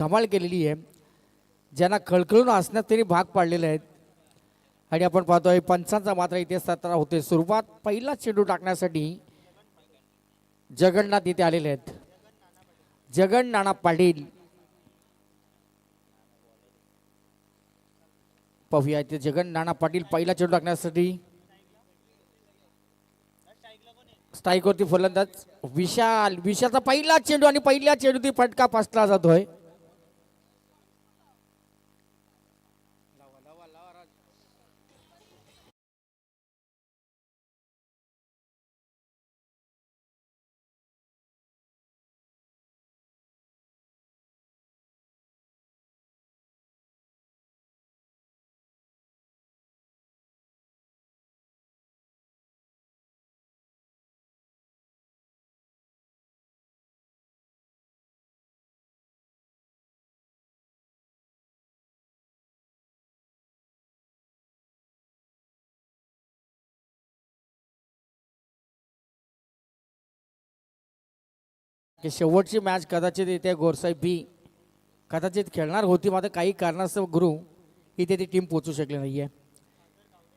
धमाल केलेली आहे, ज्यांना खळखळून हसण्यात त्यांनी भाग पाडलेले आहेत. आणि आपण पाहतोय पंचांचा मात्र इथे सत्र होते. सुरुवात पहिला चेंडू टाकण्यासाठी जगन्नाथ इथे आलेले आहेत. जगन नाना पाटील पाहूया इथे जगन नाना पाटील पहिला चेंडू टाकण्यासाठी स्ट्राईकवरती फलंदाज विशालचा पहिला चेंडू आणि पहिल्या चेंडूती फटका फसला जातोय. की शेवटची मॅच कदाचित इथे गोरसाई बी कदाचित खेळणार होती, मात्र काही कारणास्तव गुरु इथे ती टीम पोहोचू शकली नाहीये.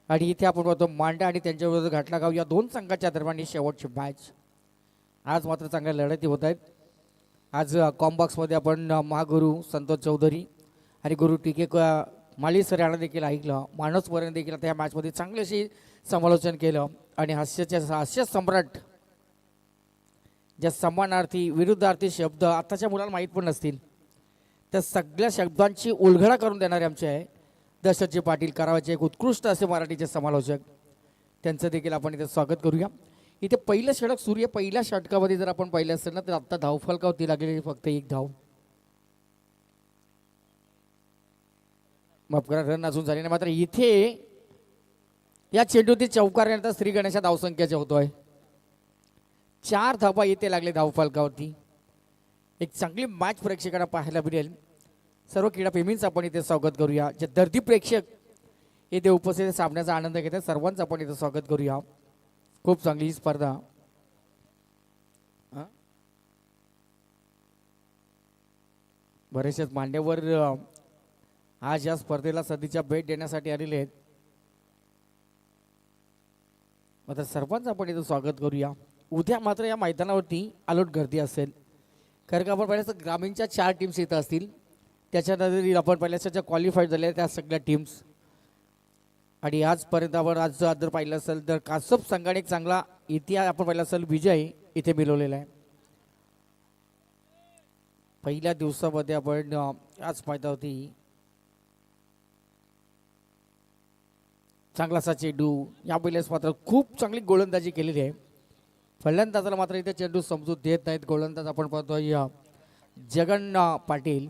आणि इथे आपण बघतो मांडा आणि त्यांच्या विरुद्ध घाटलागाव या दोन संघाच्या दरम्यान ही शेवटची मॅच. आज मात्र चांगल्या लढती होत आहेत. आज कॉम्बॉक्समध्ये आपण महागुरु संतोष चौधरी आणि गुरु टी के माली सर यांना देखील ऐकलं. मानसवरांनी देखील आता या मॅचमध्ये चांगलेशी समालोचन केलं. आणि हास्य सम्राट ज्या समानार्थी विरुद्धार्थी शब्द आताच्या मुलांना माहीत पण नसतील, त्या सगळ्या शब्दांची उलगडा करून देणारे आमचे आहे दशरथजी पाटील करावाचे एक उत्कृष्ट असे मराठीचे समालोचक. त्यांचं देखील आपण इथे स्वागत करूया. इथे पहिलं षटक सूर्य पहिल्या षटकामध्ये जर आपण पाहिलं असेल ना, तर आत्ता धावफलकावरती लागलेली फक्त एक धाव. माफ करा, रन अजून झाले नाही. मात्र इथे या चेंडूती चौकारानंतर श्री गणेशा धावसंख्येचे होतोय. 4 धावा इथे लागले धावफलकावरती. एक चांगली मॅच प्रेक्षकांना पाहायला मिळेल. सर्व क्रीडाप्रेमींचं आपण इथे स्वागत करूया. जे दर्दी प्रेक्षक इथे उपस्थित सामन्याचा आनंद घेतात सर्वांचं आपण इथे स्वागत करूया. खूप चांगली ही स्पर्धा. बरेचसेच मान्यवर आज या स्पर्धेला सध्याच्या भेट देण्यासाठी आलेले आहेत. मात्र सर्वांचं आपण इथे स्वागत करूया. उद्या मात्र या मैदानावरती आलोट गर्दी असेल, कारण का आपण पहिल्याच ग्रामीणच्या 4 टीम्स इथं असतील. त्याच्यानंतर आपण पहिल्याच्या ज्या क्वालिफाईड झाल्या त्या सगळ्या टीम्स. आणि आजपर्यंत आपण आज जर पाहिलं असेल तर कासप संघाने एक चांगला इतिहास आपण पाहिला असेल विजय इथे मिळवलेला आहे. पहिल्या दिवसामध्ये आपण आज मैदानावरती चांगलासा चेंडू या पहिल्याच मात्र खूप चांगली गोलंदाजी केलेली आहे. फलंदाजाला मात्र इथे चेंडू समजूत देत नाहीत. गोलंदाज आपण पाहतोय जगन पाटील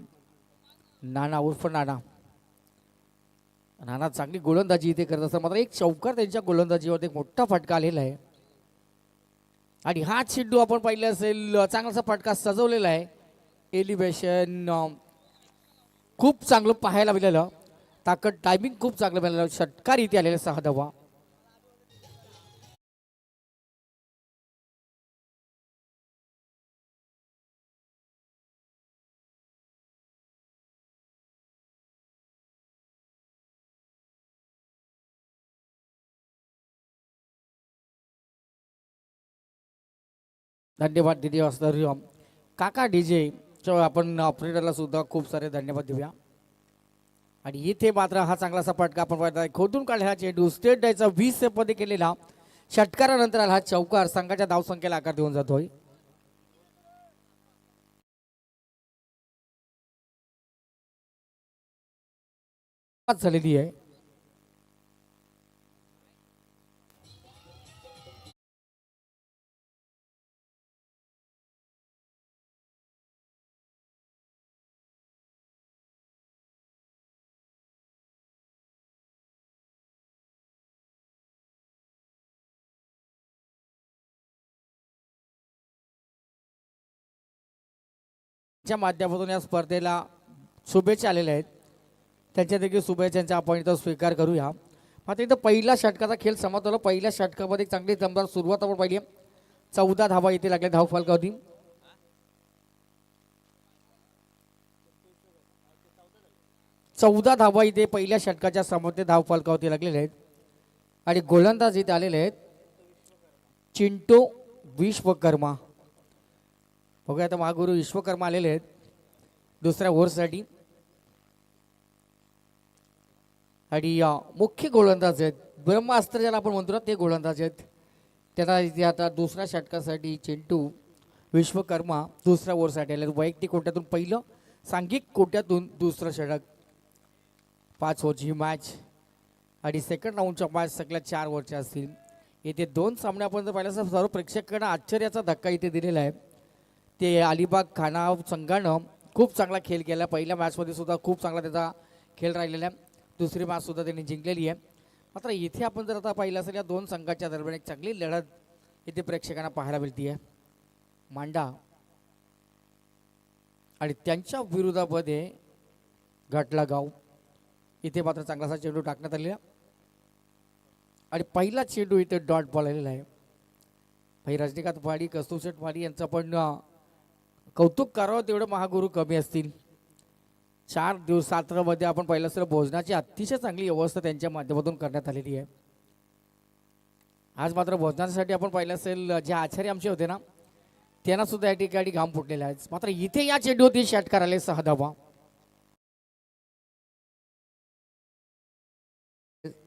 नाना उर्फ नाना. नाना चांगली गोलंदाजी इथे करत असतात. मात्र एक चौकार त्यांच्या गोलंदाजीवर एक मोठा फटका आलेला आहे. आणि हा चेंडू आपण पाहिलं असेल चांगलासा फटका सजवलेला आहे. एलिव्हेशन खूप चांगलं पाहायला मिळालं. ताकद टायमिंग खूप चांगलं मिळालं. षटकार इथे आलेला 6 धावा. धन्यवाद दिदी वासर काका डीजे आपण ऑपरेटरला सुद्धा खूप सारे धन्यवाद देऊया. आणि इथे मात्र हा चांगलासा फटका आपण पाहताय. खोदून काढला हा चेंडू स्टेट डायचा 20 मध्ये केलेला षटकारानंतर हा चौकार संघाच्या धावसंख्येला आकार देऊन जातोय. झालेली आहे. च्या माध्यमातून या स्पर्धेला शुभेच्छा आलेल्या आहेत. त्यांच्या देखील शुभेच्छांचा आपण इथं स्वीकार करूया. मात्र इथं पहिला षटकाचा खेळ समाप्त. पहिल्या षटकामध्ये चांगली दमदार सुरुवात आपण पाहिली. 14 धावा इथे लागल्या धावफलकावरती. 14 धावा इथे पहिल्या षटकाच्या समोर धाव फलकावरती लागलेले आहेत आणि गोलंदाज इथे आलेले आहेत चिंटू विश्वकर्मा. बघूया आता महागुरु विश्वकर्मा आलेले आहेत दुसऱ्या ओव्हरसाठी आणि मुख्य गोलंदाज आहेत ब्रह्मास्त्र ज्याला आपण म्हणतो ना ते गोलंदाज आहेत. त्यांना इथे आता दुसऱ्या षटकासाठी चिंटू विश्वकर्मा दुसऱ्या ओव्हरसाठी आले. वैयक्तिक कोट्यातून पहिलं, सांघिक कोट्यातून दुसरं षटक. 5 ओव्हरची मॅच आणि सेकंड राऊंडच्या मॅच सगळ्या 4 ओव्हरच्या असतील. येथे 2 सामने आपण जर पाहिलं सर्व प्रेक्षकांना आश्चर्याचा धक्का इथे दिलेला आहे. ते अलिबाग खाना संघानं खूप चांगला खेळ केला. पहिल्या मॅचमध्ये सुद्धा खूप चांगला त्याचा खेळ राहिलेला आहे. दुसरी मॅच सुद्धा त्यांनी जिंकलेली आहे. मात्र इथे आपण जर आता पाहिलं असेल या 2 संघाच्या दरम्यान एक चांगली लढत इथे प्रेक्षकांना पाहायला मिळते आहे. मांडा आणि त्यांच्या विरोधामध्ये घाटला गाव इथे मात्र चांगलासा चेंडू टाकण्यात आलेला आणि पहिला चेंडू इथे डॉट बॉल आलेला आहे. भाई रजनीकांत पाडी कस्तुरशेठ पाडी यांचं पण कौतुक करावं तेवढं महागुरु कमी असतील. 4 दिवसामध्ये आपण पाहिलं असेल भोजनाची अतिशय चांगली व्यवस्था त्यांच्या माध्यमातून करण्यात आलेली आहे. आज मात्र भोजनासाठी आपण पाहिलं असेल जे आचार्य आमचे होते ना त्यांना सुद्धा या ठिकाणी घाम फुटलेला आहे. मात्र इथे या चेंडूवरती षटकार आले 6 धावा.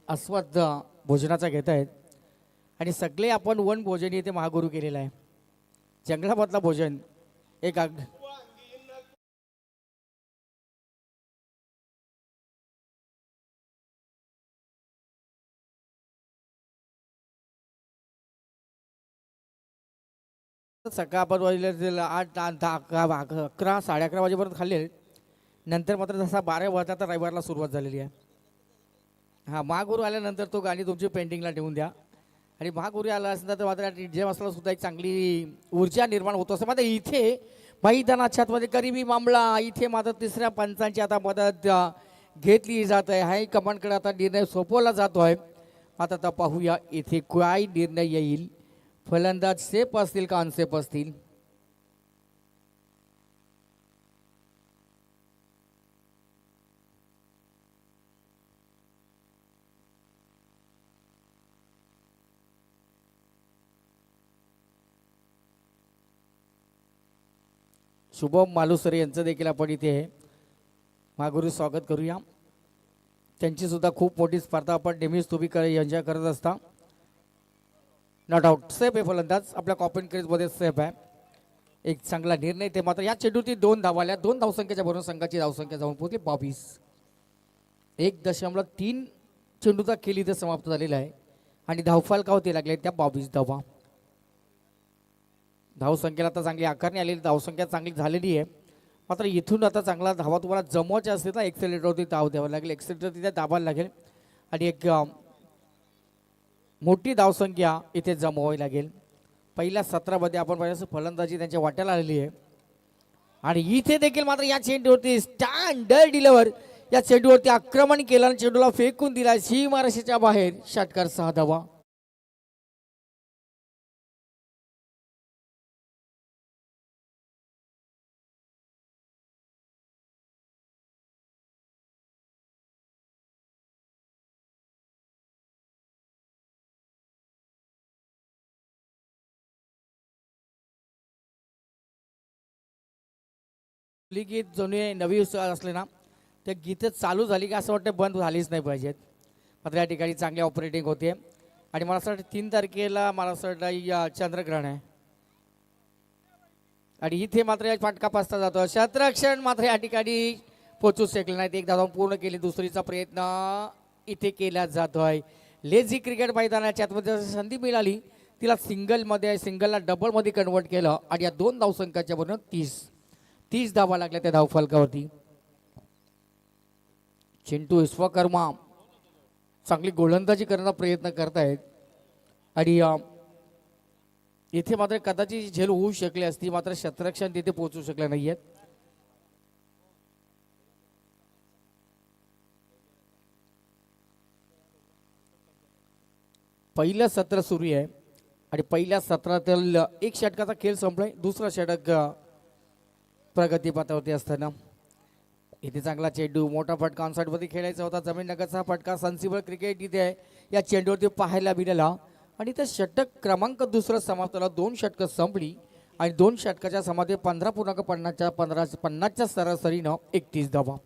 आस्वाद भोजनाचा घेत आहेत आणि सगळे आपण वन भोजन इथे महागुरु केलेलं आहे. जंगलामधला भोजन एक सकाळ आपण वाजले 8, 10, 11, 11:30 वाजेपर्यंत खाल्ले. नंतर मात्र जसा 12 वाजता तर रविवारला सुरुवात झालेली आहे. हां महागुरु आल्यानंतर तो गाणी तुमची पेंटिंगला ठेवून द्या आणि महागुरु आला असेल तर मात्र जे मसाला सुद्धा एक चांगली ऊर्जा निर्माण होतो असं मात्र इथे मैदानाच्यामध्ये करीबी मामला इथे मात्र तिसऱ्या पंचांची आता मदत घेतली जात आहे. हायकमांडकडे आता निर्णय सोपवला जातो आहे. आता पाहूया इथे काय निर्णय येईल. फलंदाज सेफ असतील का अनसेफ असतील. शुभम मालुसरे यांचं देखील आपण इथे महागुरु स्वागत करूया. त्यांची सुद्धा खूप मोठी स्पर्धा आपण नेहमीच तुम्ही एन्जॉय करत असता. नॉट आउट सेफ आहे फलंदाज आपल्या कॉपन क्रीजमध्ये सेफ आहे. एक चांगला निर्णय ते मात्र या चेंडूवरती 2 धावा आल्या. 2 धावसंख्येच्या भरून संघाची धावसंख्या जाऊन पोहोचली 22. 1.3 चेंडूचा खेळ इथे समाप्त झालेला आहे आणि धावफलकावरती लागले त्या 22 धावा. धावसंख्येला आता चांगली आकारणी आलेली धावसंख्या चांगली झालेली आहे. मात्र इथून आता चांगला धावा तुम्हाला जमवायच्या असतील ना एक्सेलेटरवरती धाव द्यावं लागेल. एक्सेलेटर तिथे दाबायला लागेल आणि एक मोठी धावसंख्या इथे जमवावी लागेल. पहिल्या 17 आपण पाहिलं फलंदाजी त्यांच्या वाट्याला आलेली आहे आणि इथे देखील मात्र या चेंडूवरती स्टँडर्ड डिलिव्हर या चेंडूवरती आक्रमण केलं आणि चेंडूला फेकून दिला सीमारेषेच्या बाहेर. षटकार 6 धावा. गीत जुने नवी असले ना ते गीत चालू झाली की असं वाटतं बंद झालीच नाही पाहिजेत. मात्र या ठिकाणी चांगली ऑपरेटिंग होते आणि मला असं वाटतं 3 तारखेला मला असं वाटतं चंद्रग्रहण आहे आणि इथे मात्र फाटका पासता जातो. क्षेत्ररक्षण मात्र या ठिकाणी पोचू शकले नाहीत. एक धावा पूर्ण केली. दुसरीचा प्रयत्न इथे केला जातोय. लेझी क्रिकेट मैदानाच्या आतमध्ये संधी मिळाली तिला सिंगलला डबलमध्ये कन्वर्ट केलं आणि या 2 धावसंख्याच्या बरोबर 30 धावा लागल्या त्या धावफलकावरती. चिंटू विश्वकर्मा चांगली गोलंदाजी करण्याचा प्रयत्न करतायत आणि इथे मात्र कदाचित झेल होऊ शकली असती मात्र क्षेत्ररक्षण तिथे पोहोचू शकले नाहीयेत. पहिलं सत्र सुरू आहे आणि पहिल्या सत्रातील 1 षटकाचा खेळ संपलाय. दुसरा षटक प्रगतीपथावरती असताना इथे चांगला चेंडू, मोठा फटका ऑनसाईडवरती खेळायचा होता. जमीन नगरचा फटका, सेन्सिबल क्रिकेट इथे आहे या चेंडूवरती पाहायला मिळाला. आणि इथे षटक क्रमांक दुसरं समाप्त झाला. 2 षटकं संपली आणि 2 षटकाच्या समाधी 15.50च्या सरासरीनं 31 धावा.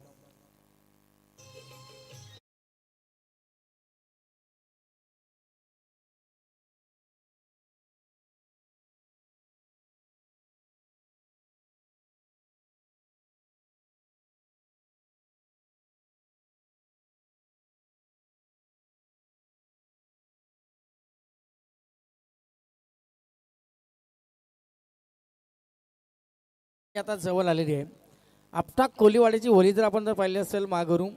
आता जवळ आलेली आहे. आपटा कोलीवाड्याची होली जर आपण जर पाहिली असेल माघरून,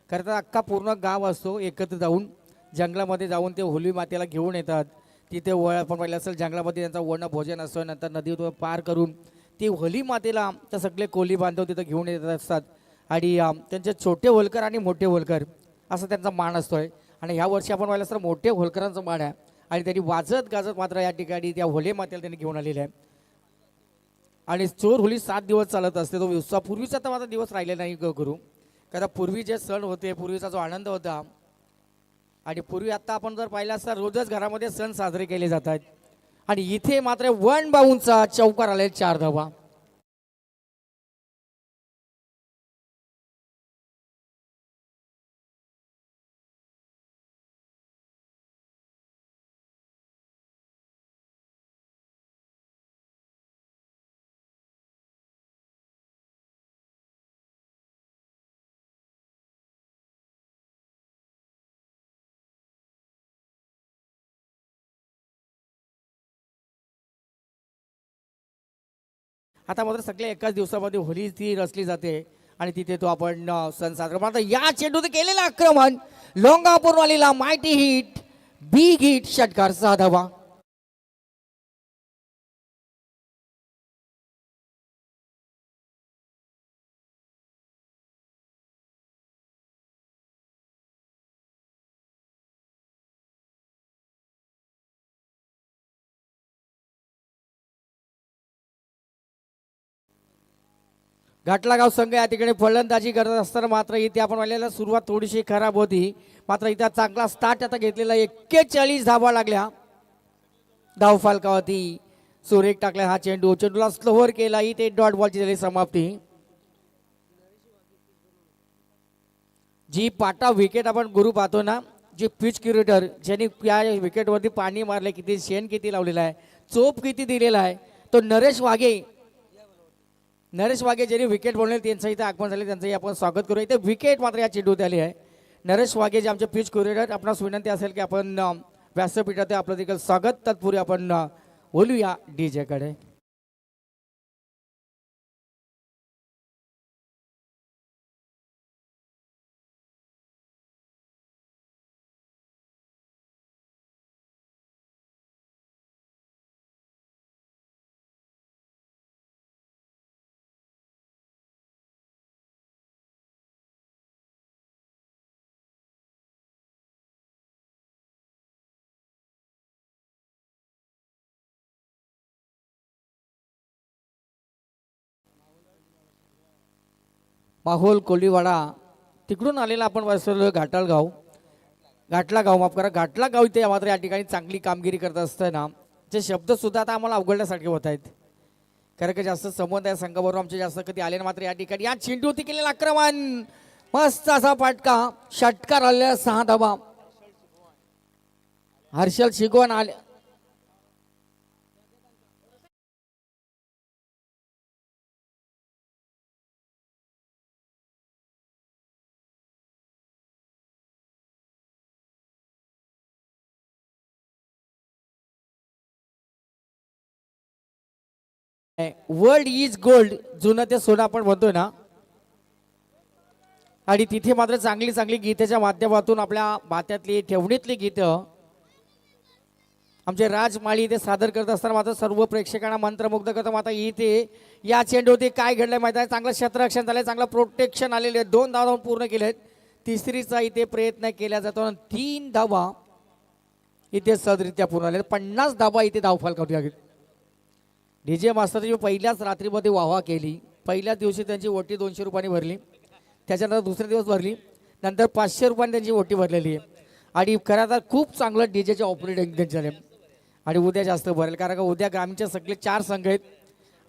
खरं तर अख्खा पूर्ण गाव असतो एकत्र जाऊन जंगलामध्ये जाऊन ते होली मातेला घेऊन येतात. तिथे आपण पाहिलं असेल जंगलामध्ये त्यांचा वर्ण भोजन असतं. नंतर नदी पार करून ती होली मातेला तर सगळे कोली बांधव तिथं घेऊन येत असतात. आणि त्यांचे छोटे होलकर आणि मोठे होलकर असा त्यांचा मान असतोय. आणि ह्या वर्षी आपण पाहिलं असतं मोठे होलकरांचा मान आहे. आणि त्यांनी वाजत गाजत मात्र या ठिकाणी त्या होली मातेला त्यांनी घेऊन आलेले आहे. आणि चोर होली 7 दिवस चालत असते. तो उत्सव पूर्वीचा तर माझा दिवस राहिले नाही गुरु. कारण पूर्वी जे सण होते, पूर्वीचा जो आनंद होता आणि पूर्वी आता आपण जर पाहिलं असता रोजच घरामध्ये सण साजरे केले जातात. आणि इथे मात्र 1 बाउंडचा चौकार आले 4 धावा. आता मात्र सगळ्या एकाच दिवसामध्ये होली ती रचली जाते आणि तिथे तो आपण सण साजरा मात्र या चेंडूने केलेलं आक्रमण लोंगापूर वालीला मायटी हिट, बिग हिट, षटकार 6 धावा. घाटला गाव संघ या ठिकाणी फलंदाजी करत असताना मात्र इथे आपण पाहिलेला सुरुवात थोडीशी खराब होती. मात्र इथे चांगला स्टार्ट आता घेतलेला 41 धावा लागल्या. धाव फालकावती सुरेख टाकला हा चेंडूला स्लोवर केला. इथे डॉट बॉलची झाली समाप्ती. जी पाटा विकेट आपण गुरु पाहतो ना, जी पिच क्युरेटर ज्यांनी या विकेटवरती पाणी मारले, किती शेण किती लावलेला आहे, चोप किती दिलेला आहे, तो नरेश वाघे ज्यांनी विकेट बनवले त्यांचं इथे आगमन झाले. त्यांचंही आपण स्वागत करू. इथे विकेट मात्र या चेंडूत आली आहे. नरेश वाघे जे आमचे पिच क्युरेटर, आपणास विनंती असेल की आपण व्यासपीठात आपलं देखील स्वागत. तत्पूर्वी आपण बोलूया डीजे कडे. माहोल कोलीवाडा तिकडून आलेला आपण बसलो घाटला गाव माफ करा घाटला गाव इथे मात्र या ठिकाणी चांगली कामगिरी करत असताना जे शब्द सुद्धा आता आम्हाला अवघडण्यासारखे होत आहेत. कारण की जास्त संबंध या संघाबरोबर आमचे जास्त कधी आले ना. मात्र या ठिकाणी या चेंडूवरती केलेलं आक्रमण मस्त असा पाटका, षटकार आलेला 6 धावा. हर्षल शिगवण आले. वर्ल्ड इज गोल्ड, जुनं ते सोनं आपण म्हणतोय ना. आणि तिथे मात्र चांगली चांगली गीतेच्या माध्यमातून आपल्या भात्यातली ठेवणीतली गीतं आमचे राजमाळी ते सादर करत असताना मात्र सर्व प्रेक्षकांना मंत्रमुग्ध करतो. मात्र इथे या चेंडूवरती काय घडलंय माहिती आहे, चांगलं क्षेत्ररक्षण झालंय, चांगलं प्रोटेक्शन आलेले 2 धावा पूर्ण केलेत. तिसरीचा इथे प्रयत्न केला जातो. 3 धावा इथे सहजरित्या पूर्ण आले. 50 धावा इथे धावफलकावती. डीजे मास्तरची पहिल्याच रात्रीमध्ये वाहवा केली. पहिल्याच दिवशी त्यांची ओटी 200 रुपयांनी भरली. त्याच्यानंतर दुसरे दिवस भरली, नंतर 500 रुपयांनी त्यांची ओटी भरलेली आहे. आणि खरं तर खूप चांगलं डीजेचे ऑपरेटिंग त्यांचे झाले. आणि उद्या जास्त भरेल, कारण का उद्या ग्रामीणचे सगळे 4 संघ आहेत.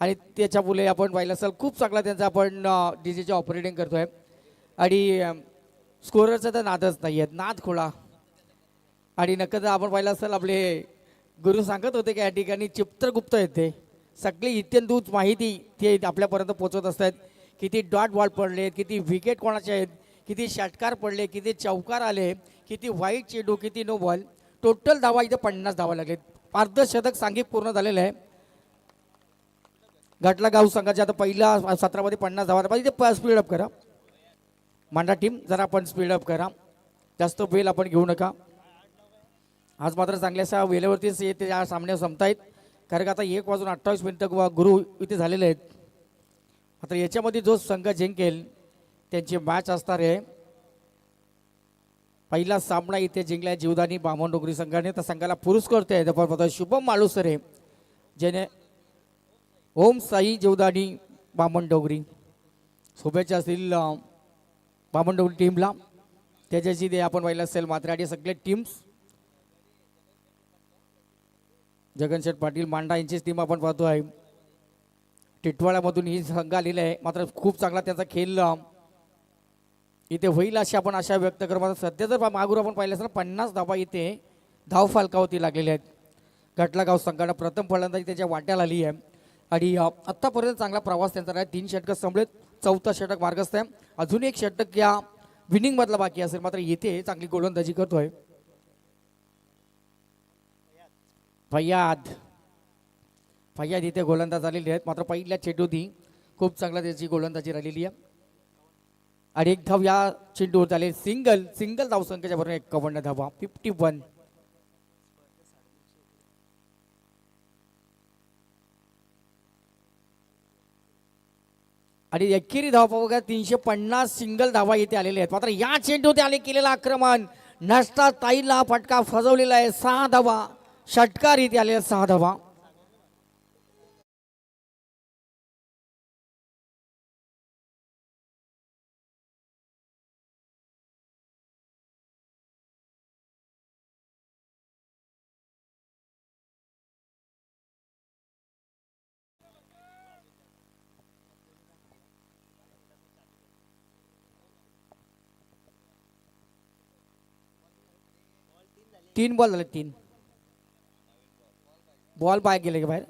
आणि त्याच्या पुढे आपण पाहिलं असेल खूप चांगला त्यांचा आपण डीजेचे ऑपरेटिंग करतोय. आणि स्कोररचा तर नादच नाही आहेत, नाद खोळा. आणि नक्कीच आपण पाहिलं असेल आपले गुरु सांगत होते की या ठिकाणी चित्रगुप्त आहेत, ते सगळी इत्यंभूत माहिती ते आपल्यापर्यंत पोहोचवत असतात. किती डॉट बॉल पडले, किती विकेट कोणाचे आहेत, किती षटकार पडले, किती चौकार आले, किती वाईट चेंडू, किती नो बॉल. टोटल धावा इथे 50 धावा लागलेत. अर्धशतक सांघिक पूर्ण झालेलं आहे. घाटला गाव संघाच्या आता पहिल्या सत्रामध्ये 50 धावा पाहिजे. ते स्पीडअप करा मांडा टीम, जरा आपण स्पीडअप करा, जास्त वेळ आपण घेऊ नका. आज मात्र चांगल्याशा वेळेवरतीच येते या सामने संपतायत, कारण का आता 1:28 गुरु इथे झालेले आहेत. आता याच्यामध्ये जो संघ जिंकेल त्यांची मॅच असणार आहे. पहिला सामना इथे जिंकला जीवदानी बामणडोंगरी संघाने. त्या संघाला पुरस्कार आहे शुभम माळुसरे, ज्याने ओम साई जीवदानी बामणडोंगरी. शुभेच्छा असतील बामणडोंगरी टीमला. त्याच्याशी ते आपण पाहिलं असेल मात्र आणि सगळे टीम्स जगनशेठ पाटील मांडा यांचीच टीम आपण पाहतो आहे. टिटवाळ्यामधून ही संघ आलेला आहे. मात्र खूप चांगला त्याचा खेळ इथे होईल अशी आपण आशा व्यक्त करतो. मात्र सध्या जर मागूर आपण पाहिलं असेल 50 धावा इथे धाव फालकावरती लागलेले आहेत. घाटला गाव संघानं प्रथम फलंदाजी त्याच्या वाट्याला आली आहे. आणि आत्तापर्यंत चांगला प्रवास त्यांचा आहे. 3 षटकं संपलेत, 4थं षटक मार्गस्थ आहे. अजून एक षटक या विनिंगमधला बाकी असेल, मात्र येथे चांगली गोलंदाजी करतोय फैयाद. फैयाद इथे गोलंदाज आलेले आहेत. मात्र पहिल्या चेंडूती खूप चांगला त्याची गोलंदाजी राहिलेली आहे. आणि एक धाव या चेंडूवर झाले. सिंगल धावसंख्येच्या बरोबर 51 धावा, 51. आणि एकेरी धावा बघा 350 सिंगल धावा इथे आलेले आहेत. मात्र या चेंडूत आले केलेलं आक्रमण नसता ताईला फटका फजवलेला आहे. 6 धावा षटकार इथे आलेला 6 धावा. तीन बॉल झाले, 3 बॉल बाहेर गेले की बाहेर.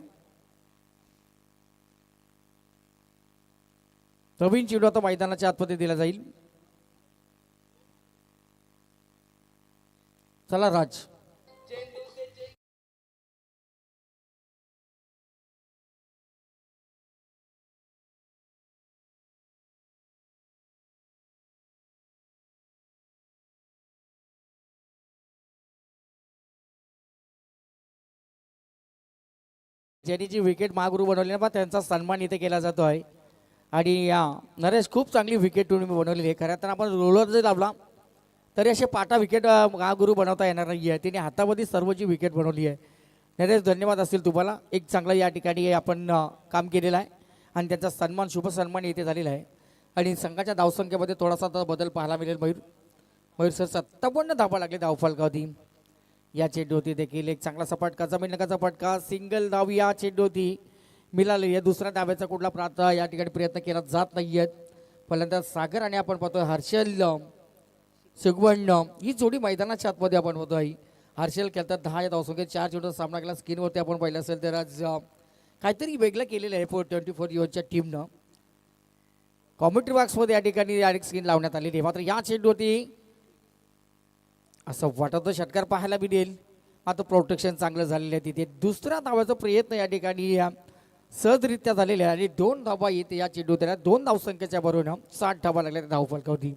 प्रवीण चेंडू आता मैदानाच्या आतमध्ये दिला जाईल. चला राज. ज्यांनी जी विकेट महागुरू बनवली ना त्यांचा सन्मान इथे केला जातो आहे. आणि या नरेश खूप चांगली विकेट तुम्ही बनवलेली आहे. खरं तर आपण रोलर जर लावला तरी असे पाटा विकेट महागुरू बनवता येणार नाही आहे. तिने हातामध्ये सर्व जी विकेट बनवली आहे. नरेश धन्यवाद असतील तुम्हाला. एक चांगला या ठिकाणी आपण काम केलेलं आहे आणि त्यांचा सन्मान शुभ सन्मान इथे झालेला आहे. आणि संघाच्या धावसंख्येमध्ये थोडासा आता बदल पाहायला मिळेल. मयूर सर 57 धावा लागले धावफलकावधी. या चेंडूवरती देखील एक चांगला सपाटका जमीन नकाचा फटका, सिंगल धाव या चेंडूवरती मिळाली आहे. दुसऱ्या धाब्याचा कुठला प्रार्थ या ठिकाणी प्रयत्न केला जात नाही आहेत. फलंदाज सागर आणि आपण पाहतो हर्षल सुगवण ही जोडी मैदानाच्या आतमध्ये आपण पाहतो आहे. हर्षल खेळतात 10 या धावसंख्येत 4 चेंडूचा सामना केला. स्क्रीनवरती आपण पाहिलं असेल तर आज काहीतरी वेगळं केलेलं आहे 424 युवकच्या टीमनं. कॉमेंट्री बॉक्समध्ये या ठिकाणी स्क्रीन लावण्यात आलेली आहे. मात्र या चेंडूवरती असं वाटतं षटकार पाहायला मिळेल. मात्र प्रोटेक्शन चांगलं झालेलं आहे तिथे. दुसऱ्या धावाचा प्रयत्न या ठिकाणी सहजरित्या झालेला आहे. आणि 2 धावा येते या चेंडू त्याला 2 धावसंख्येच्या बरोबर 60 धावा लागल्या धावफलकावधी.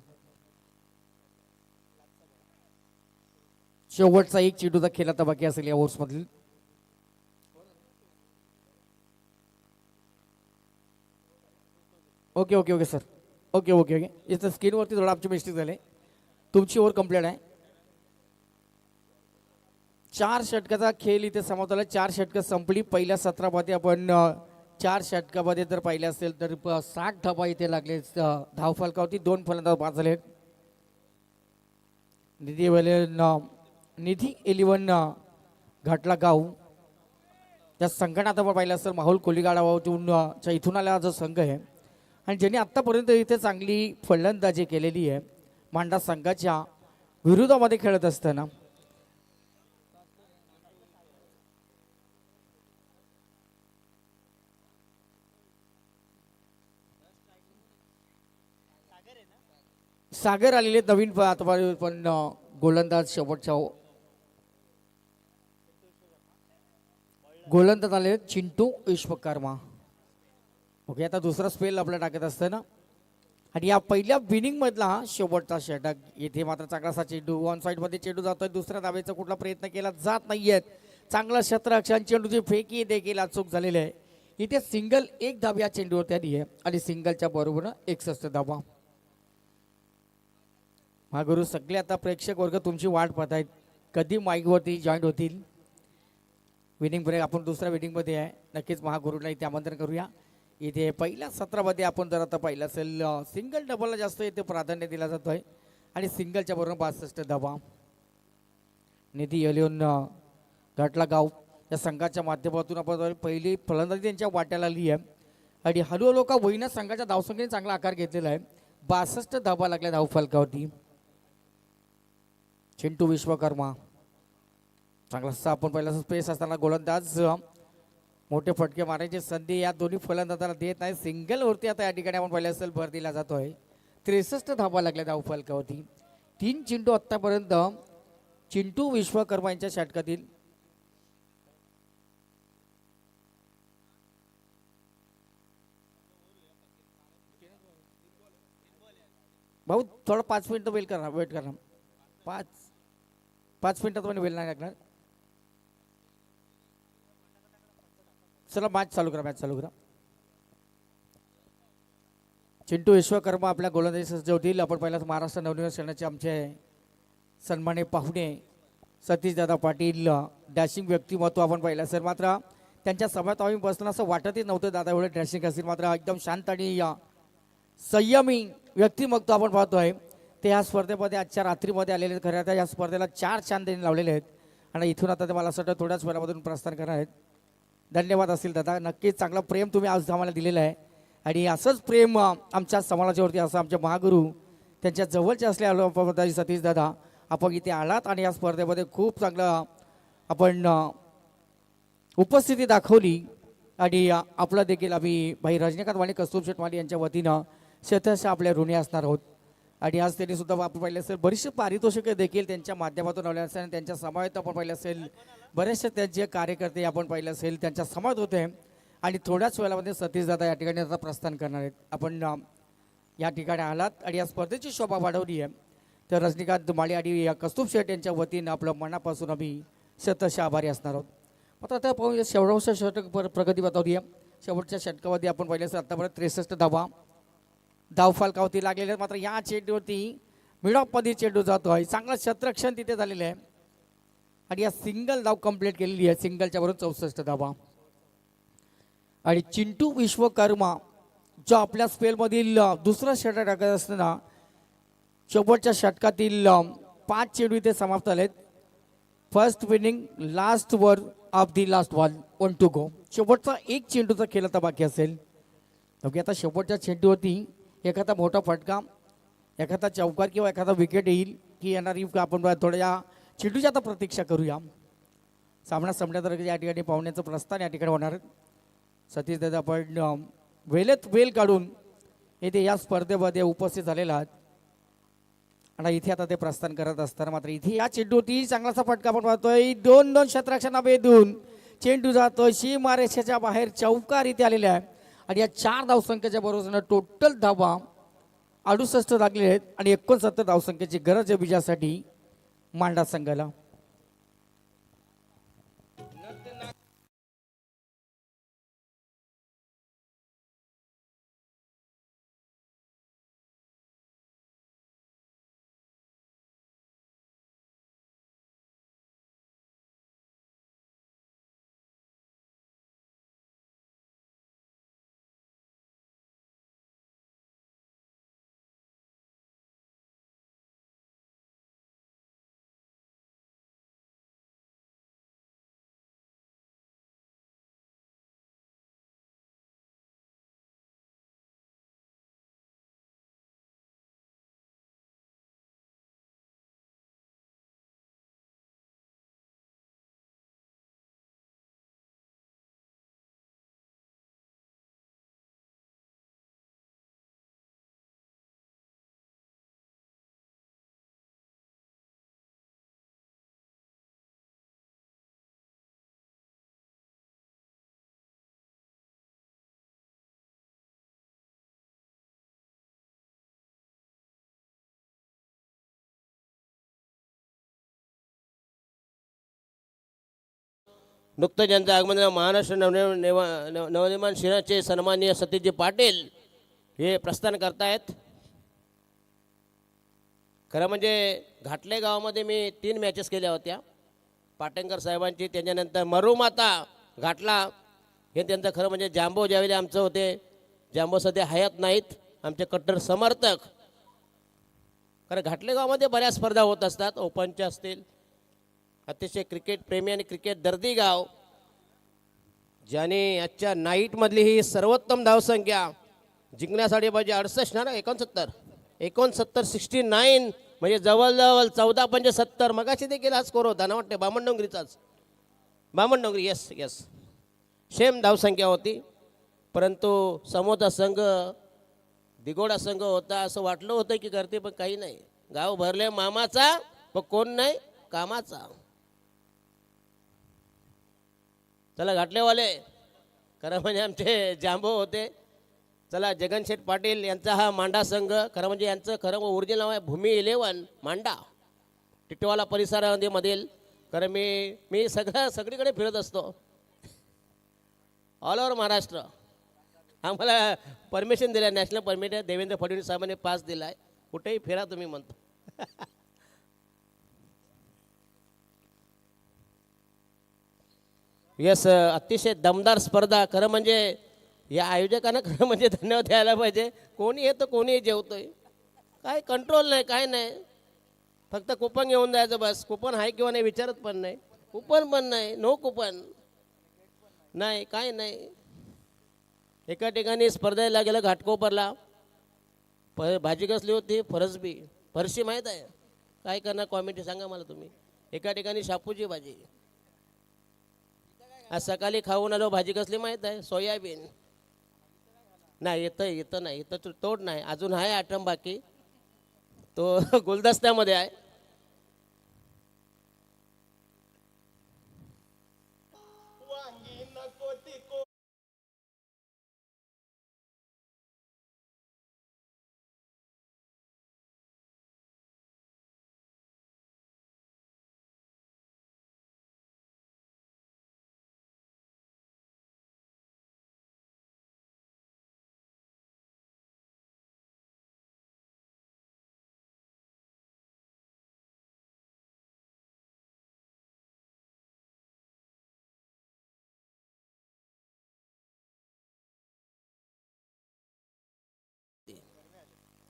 शेवटचा एक चेंडूचा खेळ आता बाकी असेल या ओव्हर्समधील. Okay okay okay sir. Okay okay okay इथं स्क्रीनवरती थोडं आमची मिस्टेक झाली. तुमची ओव्हर कंप्लीट आहे. 4 षटकाचा खेळ इथे समाप्त झाला. 4 षटकं संपली. पहिल्या सत्रामध्ये आपण 4 षटकामध्ये जर पाहिले असेल तर 60 धावा इथे लागले. धाव फलकावरती 2 फलंदाज बाद झाले. निधी 11 घाटला गाव त्या संघाने आता पाहिलं असेल माहुल कोलीगाडावरून इथून आलेला जो संघ आहे आणि ज्यांनी आत्तापर्यंत इथे चांगली फलंदाजी केलेली आहे मांडा संघाच्या विरोधामध्ये खेळत असताना. सागर आलेले नवीन पण गोलंदाज शेवटच्या गोलंदाज आले चिंटू विश्वकर्मा. ओके, आता दुसरा स्पेल आपला टाकत असताना आणि या पहिल्या बिनिंग मधला शेवटचा षटक. येथे मात्र चांगलासा चेंडू ऑन साईड मध्ये चेंडू जातोय. दुसऱ्या धावेचा कुठला प्रयत्न केला जात नाहीये. चांगला क्षेत्ररक्षण चेंडूची फेकी देखील अचूक झालेली आहे. इथे सिंगल 1 धाव या चेंडूवर आहे आणि सिंगलच्या बरोबर 61 धावा. महागुरु सगळे आता प्रेक्षक वर्ग तुमची वाट पाहतायत कधी माईकवरती जॉईंट होतील. विनिंग ब्रेक आपण दुसऱ्या विनिंगमध्ये आहे. नक्कीच महागुरूला इथे आमंत्रण करूया. इथे पहिल्या सत्रामध्ये आपण जर आता पाहिलं असेल सिंगल डबलला जास्त इथे प्राधान्य दिला जातो आहे आणि सिंगलच्या बरोबर 62 धावा. निधी 11 घाटला गाव या संघाच्या माध्यमातून आपण पहिली फलंदाजी त्यांच्या वाट्याला आली आहे आणि हळूहळू का होईना संघाच्या धावसंख्येने चांगला आकार घेतलेला आहे. 62 धावा लागल्या धाव फलकावरती. चिंटू विश्वकर्मा चांगला आपण पहिला स्पेस असताना गोलंदाज मोठे फटके मारायची संधी या दोन्ही फलंदाजाला देत नाही. सिंगलवरती आता या ठिकाणी आपण पाहिलं असेल भर दिला जातोय. 63 धावा लागल्या धाव फलकावरती. 3 चेंडू आतापर्यंत चिंटू विश्वकर्मा यांच्या षटकातील. भाऊ थोडं 5 मिनिटं वेट करणार 5 मिनिटात पण वेळ नाही लागणार. चला मॅच चालू करा. चिंटू विश्वकर्मा आपल्या गोलंदाजी सज्ज होतील. आपण पहिला महाराष्ट्र नवनिर्माण सेनेचे आमचे सन्माननीय पाहुणे सतीशदादा पाटील डॅशिंग व्यक्तिमत्व आपण पाहिलं असेल. मात्र त्यांच्या समयात आम्ही बसताना असं वाटतही नव्हतं दादा एवढे डॅशिंग असतील. मात्र एकदम शांत आणि संयमी व्यक्तिमत्व आपण पाहतोय. ते ह्या स्पर्धेमध्ये आजच्या रात्रीमध्ये आलेले आहेत. खऱ्या या स्पर्धेला 4 चांद त्यांनी लावलेले आहेत आणि इथून आता ते मला असं वाटतं थोड्याच वेळामधून प्रस्थान करणार आहेत. धन्यवाद असतील दादा. नक्कीच चांगला प्रेम तुम्ही आज आम्हाला दिलेलं आहे आणि असंच प्रेम आमच्या समाजावरती असं आमचे महागुरू त्यांच्या जवळचे असले सतीश दादा आपण इथे आलात आणि या स्पर्धेमध्ये खूप चांगलं आपण उपस्थिती दाखवली आणि आपलं देखील आम्ही भाई रजनीकांत वाणी कस्तूर शेटवाणी यांच्या वतीनं शतशः आपल्या ऋणी असणार आहोत. आणि आज त्यांनी सुद्धा आपण पाहिलं असेल बरीचशी पारितोषिके देखील त्यांच्या माध्यमातून लावले असेल आणि त्यांच्या समावेत आपण पाहिलं असेल बरेचसे त्यांचे कार्यकर्ते आपण पाहिलं असेल त्यांच्या समावेत होते आणि थोड्याच वेळामध्ये सतीशदादा या ठिकाणी आता प्रस्थान करणार आहेत. आपण या ठिकाणी आलात आणि या स्पर्धेची शोभा वाढवली आहे तर रजनीकांत माळी आणि कस्तूर शेट यांच्या वतीनं आपलं मनापासून आम्ही शतशः आभारी असणार आहोत. मात्र आता पाहूया शेवटचं षटक प्रगती बतावली आहे. शेवटच्या षटकामध्ये आपण पाहिलं असेल आतापर्यंत 63 धावा धाव फलकावरती लागलेले आहेत. मात्र या चेंडूवरती मिडॉपमध्ये चेंडू जातोय. चांगलं क्षेत्ररक्षण तिथे झालेलं आहे आणि या सिंगल धाव कंप्लीट केलेली आहे. सिंगलच्या बरोबर 64 धावा. आणि चिंटू विश्वकर्मा जो आपल्या स्पेलमधील दुसरा षटक टाकत असताना शेवटच्या षटकातील 5 चेंडू इथे समाप्त झालेत. First winning last over of the last ball 1 to go. शेवटचा 1 चेंडूचा खेळ आता बाकी असेल. ओके, आता शेवटच्या चेंडूवरती एखादा मोठा फटका एखादा चौकार किंवा एखादा विकेट येईल की येणारी आपण थोड्या चेंडूची आता प्रतीक्षा करूया. सामना संपण्यात या ठिकाणी पाहुण्याचं प्रस्थान या ठिकाणी होणार. सतीश दादा आपण वेळेत वेळ काढून येथे या स्पर्धेमध्ये उपस्थित झालेला आहात आणि इथे आता ते प्रस्थान करत असताना मात्र इथे या चेंडूवरती चांगलासा फटका आपण पाहतोय. 2 क्षेत्ररक्षणा भेदून चेंडू जातोय सीमारेषेच्या बाहेर. चौकार इथे आलेला आहे आणि या 4 धावसंख्येच्या बरोबरीनं टोटल धावा 68 लागले आहेत आणि 69 धावसंख्येची गरज आहे विजयासाठी मांडा संघाला. नुकतं ज्यांचं आगमन झालं, महाराष्ट्र नवनिर्माण सेनाचे सन्माननीय सतीशजी पाटील हे प्रस्थान करतायत. खरं म्हणजे घाटले गावामध्ये मी 3 मॅचेस केल्या होत्या पाटणकर साहेबांची. त्याच्यानंतर मरुमाता घाटला हे त्यांचं खरं म्हणजे जांबो ज्यावेळी आमचं होते, जांबो सध्या हयात नाहीत, आमचे कट्टर समर्थक. कारण घाटले गावामध्ये बऱ्याच स्पर्धा होत असतात, ओपनच्या असतील. अतिशय क्रिकेट प्रेमी आणि क्रिकेट दर्दी गाव, ज्याने आजच्या नाईटमधली ही सर्वोत्तम धावसंख्या जिंकण्यासाठी पाहिजे 68 ना 69 69 म्हणजे जवळजवळ 14-5-70. मगाशी देखील हा स्कोर होता ना वाटते बामणडोंगरीचाच, बामणडोंगरी. यस सेम धावसंख्या होती. परंतु समोरचा संघ दिगोडा संघ होता, असं वाटलं होतं की करते, पण काही नाही. गाव भरले मामाचा, पण कोण नाही कामाचा. चला घाटलेवाले खरं म्हणजे आमचे जांबो होते. चला जगनशेठ पाटील यांचा हा मांडा संघ, खरं म्हणजे यांचं खरं ओरिजिनल नाव आहे भूमी 11 मांडा, टिटवाला परिसरामध्ये मधील. खरं मी सगळीकडे फिरत असतो, ऑल ओव्हर महाराष्ट्र. आम्हाला परमिशन दिलं, नॅशनल परमिट आहे, देवेंद्र फडणवीस साहेबांनी पास दिला आहे, कुठेही फिरा तुम्ही म्हणतो. यस, अतिशय दमदार स्पर्धा. खरं म्हणजे या आयोजकांना खरं म्हणजे धन्यवाद द्यायला पाहिजे. कोणी येतं कोणी जेवतोय, काय कंट्रोल नाही, काय नाही. फक्त कुपन घेऊन जायचं बस. कुपन आहे किंवा नाही विचारत पण नाही, कुपन पण नाही, नो कुपन नाही, काय नाही. एका ठिकाणी स्पर्धेला गेलं घाटकोपरला, भाजी कसली होती फरशी माहीत आहे, काय करणार कॉमेंटी सांगा मला तुम्ही. एका ठिकाणी शापूची भाजी. आज सकाळी खाऊन आलो, भाजी कसली माहीत आहे, सोयाबीन. नाही इथं नाही, इथं तोड नाही, अजून आहे आयटम बाकी, तो गुलदस्त्यामध्ये आहे.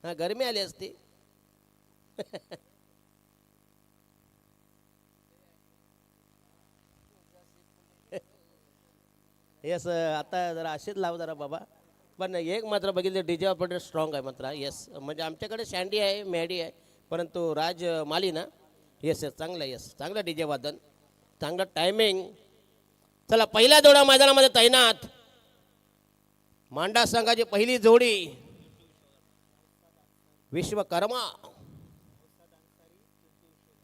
हा, गरमी आली असती. येस, आता जरा असेच लाव जरा बाबा. पण एक मात्र बघितलं, डीजे ऑपरेटर स्ट्रॉंग आहे मात्र. येस, म्हणजे आमच्याकडे शँडी आहे, मॅडी आहे, परंतु राज माली ना, येस चांगलं, येस चांगलं डीजे वादन, चांगलं टायमिंग. चला पहिल्या जोडा मैदानामध्ये तैनात मांडा संघाची पहिली जोडी विश्वकर्मा,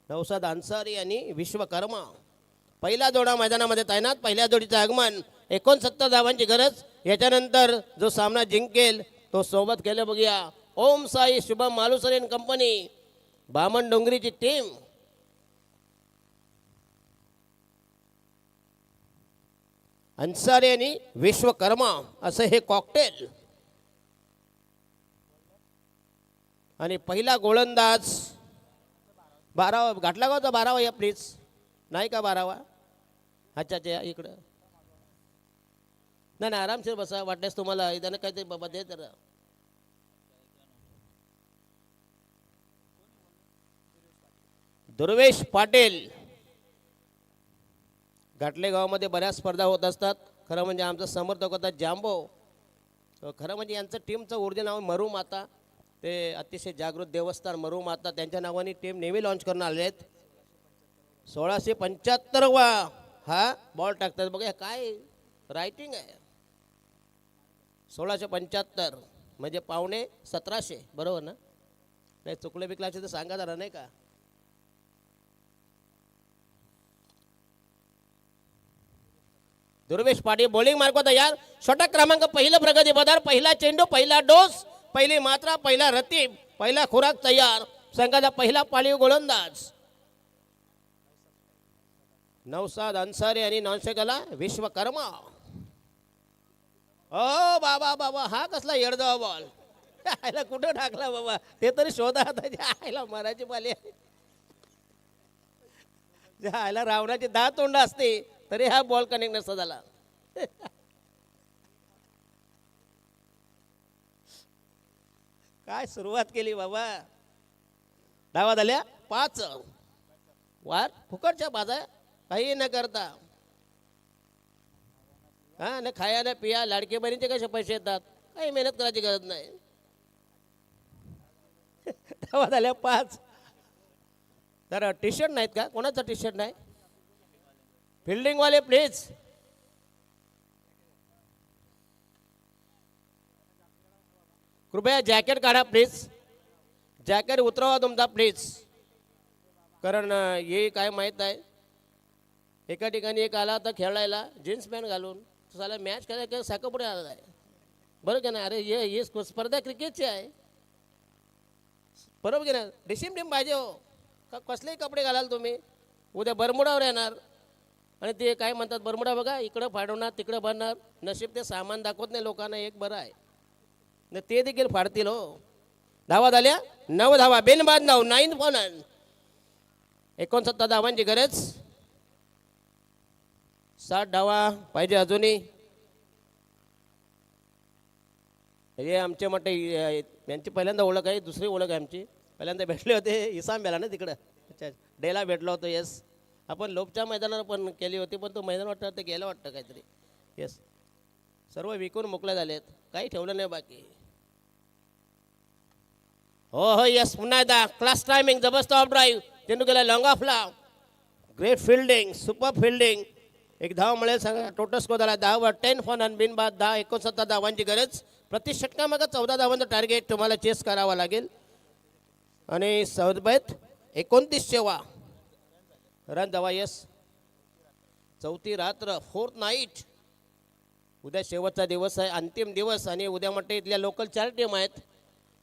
नौसाद अन्सारी आणि विश्वकर्मा पहिला जोडा मैदानामध्ये तैनात. पहिल्या जोडीचं आगमन, 69 धावांची गरज. याच्यानंतर जो सामना जिंकेल तो सोबत केलं बघूया. ओम साई शुभम मालुसरेन कंपनी बामणडोंगरीची टीम. अन्सारी आणि विश्वकर्मा असं हे कॉकटेल. आणि पहिला गोलंदाज 12वा घाटला गावचा 12वा या प्लीज, नाही का 12वा? अच्छा इकडं नाही आरामशीर बसा, वाटल्यास तुम्हाला इथं काहीतरी बाबा दे जरा. दुर्वेश पाटील. घाटले गावामध्ये बऱ्याच स्पर्धा होत असतात. खरं म्हणजे आमचा समर्थक होता जांबो. खरं म्हणजे यांचं टीमचं ओरिजिनल नाव मरू माता. ते अतिशय जागृत देवस्थान मरू माता, त्यांच्या नावाने टीम नेहमी लॉन्च करून आले आहेत. 1675वा हा बॉल टाकतात बघा, काय रायटिंग आहे. 1675 म्हणजे पावणे 1700, बरोबर ना? नाही चुकले बिकले तर सांगा जरा, नाही का? दुर्वेश पाटील बॉलिंग मार्क तयार. षटक क्रमांक पहिलं प्रगती पदार, पहिला चेंडू, पहिला डोस, पहिली मात्रा, पहिला रतीब, पहिला खुराक तयार. संघाचा पहिला पाळीव गोलंदाज नौसाद अन्सारी आणि नॉनशेकला विश्वकर्मा. ओ बाबा बाबा, हा कसला येडजावा बॉल आयला कुठं टाकला बाबा, ते तरी शोधा त्याच्या आयला मराठी पाली आयला रावणाची 10 तोंड असते तरी हा बॉल कनेक्ट नसता झाला. काय सुरुवात केली बाबा. धावा झाल्या 5. वार फुकटच्या बाजा, काही न करता. हा न खाया न पिया, लाडके बहिणीचे कसे पैसे येतात, काही मेहनत करायची गरज नाही. धावा झाल्या 5. तर टी शर्ट नाहीत का, कोणाचा टी शर्ट नाही. फिल्डिंगवाले प्लीज. कृपया जॅकेट काढा प्लीज, जॅकेट उतरवा तुमचा प्लीज. कारण हे काय माहीत आहे, एका ठिकाणी एक आला होता खेळायला जीन्स पॅन्ट घालून, साला मॅच खेळायला साखर पुढे आला आहे. बरोबर की नाही. अरे हे स्पर्धा क्रिकेटची आहे, बरोबर की नाही. डिसिम टीम पाहिजे हो का, कसलेही कपडे घालाल तुम्ही. उद्या बरमुडावर येणार आणि ते काय म्हणतात, बरमुडा बघा इकडं फाडवणार तिकडं भरणार. नशीब ते सामान दाखवत नाही लोकांना, एक बरं आहे न ते देखील फाडतील हो. धावा झाल्या 9 धावा, बेनबाद 9, 9 फॉर नन. 69 धावांची गरज. 60 धावा पाहिजे अजूनही. हे आमचे मोठे यांची पहिल्यांदा ओळख आहे, दुसरी ओळख आहे आमची. पहिल्यांदा भेटले होते इसांब्याला ना तिकडं. अच्छा, डेला भेटलो होतो. येस, आपण लोकच्या मैदानावर पण केली होती, पण तो मैदान वाटतं ते गेलं वाटतं काहीतरी. येस, सर्व विकून मोकळे झालेत, काही ठेवलं नाही बाकी. हो हो येस, पुन्हा एकदा क्लास टायमिंग, जबरदस्त ऑफ ड्राईव्ह, चेंडू गेला लॉंग ऑफला. Great fielding, super fielding. एक धाव मिळेल सांगा. टोटल स्कोर झाला 10 वर 10 फॉर नन, बिनबाद 10. 69 धावांची गरज. प्रति षटकामागे 14 धावांचं टार्गेट तुम्हाला चेस करावं लागेल. आणि सरबत 29 रन धावा. येस, 4थी रात्र, 4th नाईट. उद्या शेवटचा दिवस आहे, अंतिम दिवस. आणि उद्या म्हटलं इथल्या लोकल 4 टीम आहेत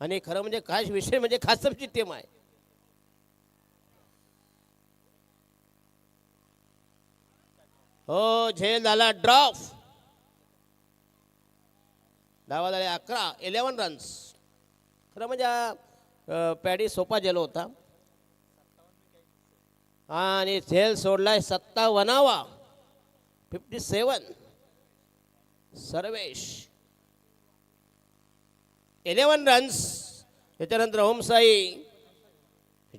आणि खरं म्हणजे खास विषय म्हणजे खासपची टीम आहे. हो झेल झाला ड्रॉप. धावा झाल्या 11, 11 रन्स. खरं म्हणजे पॅडी सोपा झेल होता आणि झेल सोडलाय 57वा, 57. सर्वेश 11 रन्स. त्याच्यानंतर ओमसाई,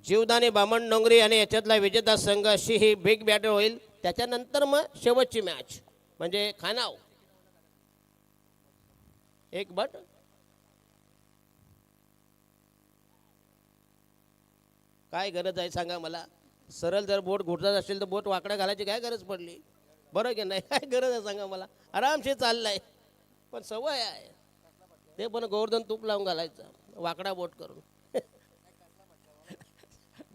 जीवदानी, बामण डोंगरी आणि याच्यातला विजेता संघ अशी ही बिग बॅटल होईल. त्याच्यानंतर मग शेवटची मॅच म्हणजे खानाव. एक बट काय गरज आहे सांगा मला. सरळ जर बोट घुटत असेल तर बोट वाकडा घालायची काय गरज पडली, बरं की नाही. काय गरज आहे सांगा मला. आरामशी चाललाय, पण सवय आहे ते पण गोवर्धन तूप लावून घालायचं वाकडा बोट करून.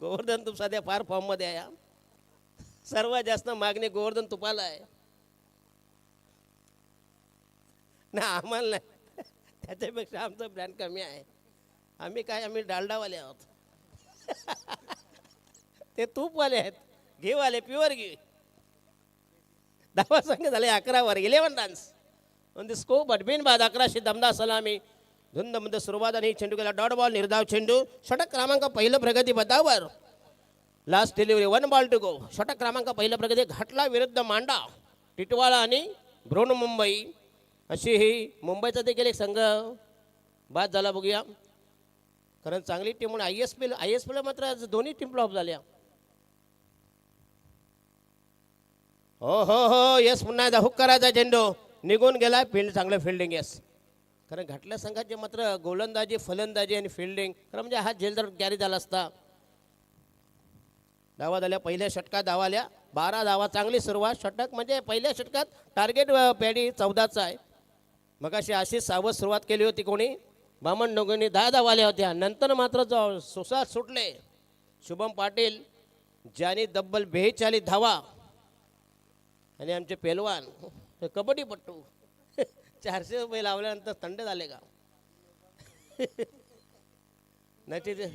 गोवर्धन तूप सध्या फार फॉर्ममध्ये आहे. सर्वात जास्त मागणी गोवर्धन तुपाला आहे ना, आम्हाला नाही. त्याच्यापेक्षा आमचा ब्रँड कमी आहे. आम्ही काय, आम्ही डालडावाले आहोत. ते तूपवाले आहेत, घेवाले, प्युअर घे. धावा संघ झाले 11 वर, 11 रन्स ऑन द स्कोप. बटबीन बाद 11शी दमदार सलामी, धुंद सुरुवात आणि चेंडू गेला डॉट बॉल, निर्धाव चेंडू. षटक क्रमांक पहिलं प्रगती पथावर. Last delivery 1 ball to go. षटक क्रमांक पहिलं प्रगती घाटला विरुद्ध मांडा, टिटवाळा आणि ब्रोन मुंबई. अशी ही मुंबईचा देखील एक संघ बाद झाला. बघूया, कारण चांगली टीम म्हणून ISPला मात्र आज दोन्ही टीम फ्लॉप झाल्या. हो हो हो येस, पुन्हा एकदा हुक करायचा चेंडू निघून गेला. फील्ड, चांगलं फिल्डिंग. येस, कारण घाटल्या संघाचे मात्र गोलंदाजी, फलंदाजी आणि फिल्डिंग खरं म्हणजे हा झेल जर कॅरी झाला असता. धावा झाल्या पहिल्या षटकात, धावा आल्या 12 धावा. चांगली सुरुवात. षटक म्हणजे पहिल्या षटकात टार्गेट पॅडी 14चा आहे. मग अशी सावध सुरुवात केली होती कोणी, बामण डोंगरीने 10 धावा आल्या होत्या. नंतर मात्र सुसाट सुटले शुभम पाटील, ज्यांनी तब्बल 42 धावा. आणि आमचे पेलवान कबड्डीपट्टू 400 रुपये लावल्यानंतर थंड झाले का नाही.